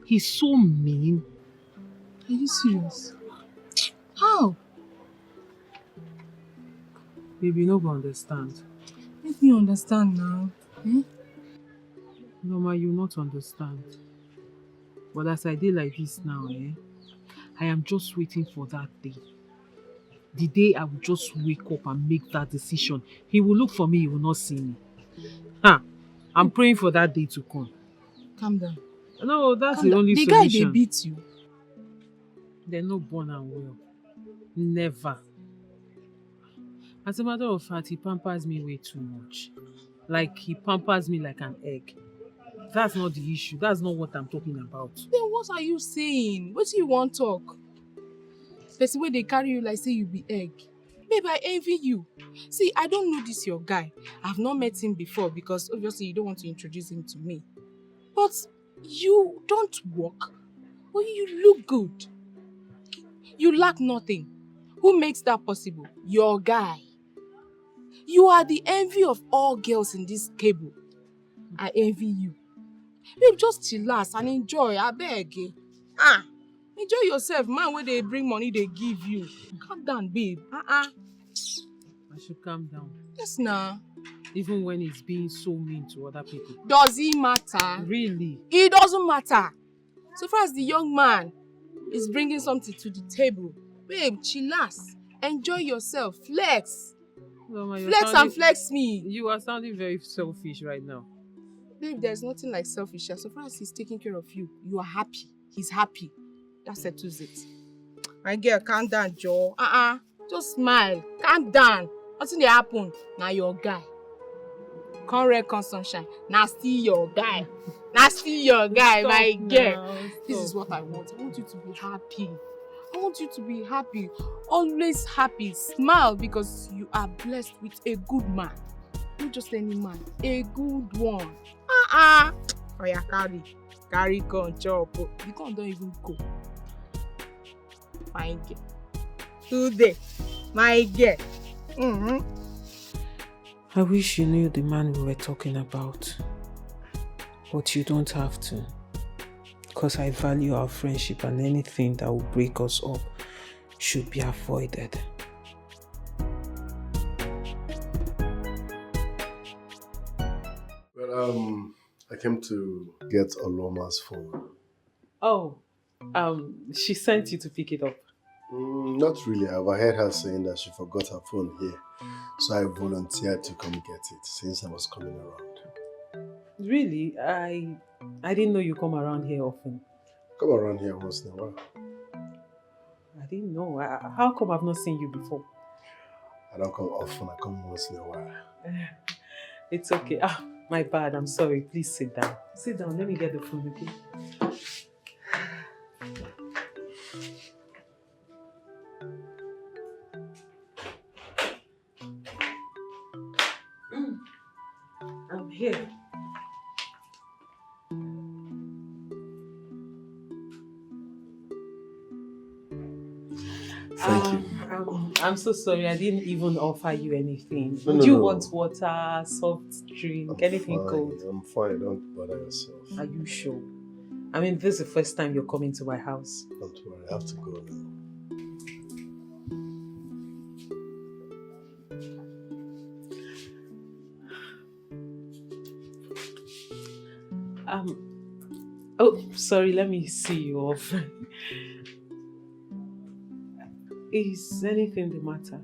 He's so mean. Are you serious? How? Baby, you don't understand. Make me understand now. No, ma, you not understand. But as I did like this now, I am just waiting for that day. The day I will just wake up and make that decision. He will look for me, he will not see me. I'm praying for that day to come. Calm down. No, that's Calm the down. only the solution. The guy, they beat you. They're not born and well. Never. As a matter of fact, he pampers me way too much. Like, he pampers me like an egg. That's not the issue. That's not what I'm talking about. Then what are you saying? What do you want to talk? Person where they carry you like say you be egg. Babe, I envy you. See, I don't know this your guy. I've not met him before because obviously you don't want to introduce him to me. But you don't work, but you look good. You lack nothing. Who makes that possible? Your guy. You are the envy of all girls in this cable. I envy you. Babe, just chillax and enjoy, I beg. Enjoy yourself, man. Where they bring money, they give you. Calm down, babe. I should calm down. Yes, nah. Even when he's being so mean to other people. Does it matter? Really? It doesn't matter. So far as the young man is bringing something to the table, babe, chillax. Enjoy yourself. Flex. Mama, Flex me. You are sounding very selfish right now. Babe, there's nothing like selfish. So far as he's taking care of you, you are happy. He's happy. That settles it. My girl, calm down, Joe. Just smile. Calm down. Nothing dey happen. Now your guy. Come red, come sunshine. Now still your guy. Now still your guy, Stop my girl. now, This is what I want. I want you to be happy. I want you to be happy. Always happy. Smile because you are blessed with a good man. Not just any man. A good one. Oh yeah, carry con chop. You can't don't even go. My girl. Today, my girl. I wish you knew the man we were talking about. But you don't have to. Because I value our friendship and anything that will break us up should be avoided. Well, I came to get Oloma's phone. Oh, she sent you to pick it up. Not really. I overheard her saying that she forgot her phone here. So I volunteered to come get it since I was coming around. Really? I didn't know you come around here often. Come around here once in a while. I didn't know. How come I've not seen you before? I don't come often. I come once in a while. It's okay. My bad. I'm sorry. Please sit down. Sit down. Let me get the phone, okay? I'm here. Thank you. I'm so sorry. I didn't even offer you anything. No, Do you no. want water, soft drink, anything cold? I'm fine. Don't bother yourself. Are you sure? I mean, this is the first time you're coming to my house. Don't worry. I have to go now. Oh, sorry. Let me see you off. Is anything the matter?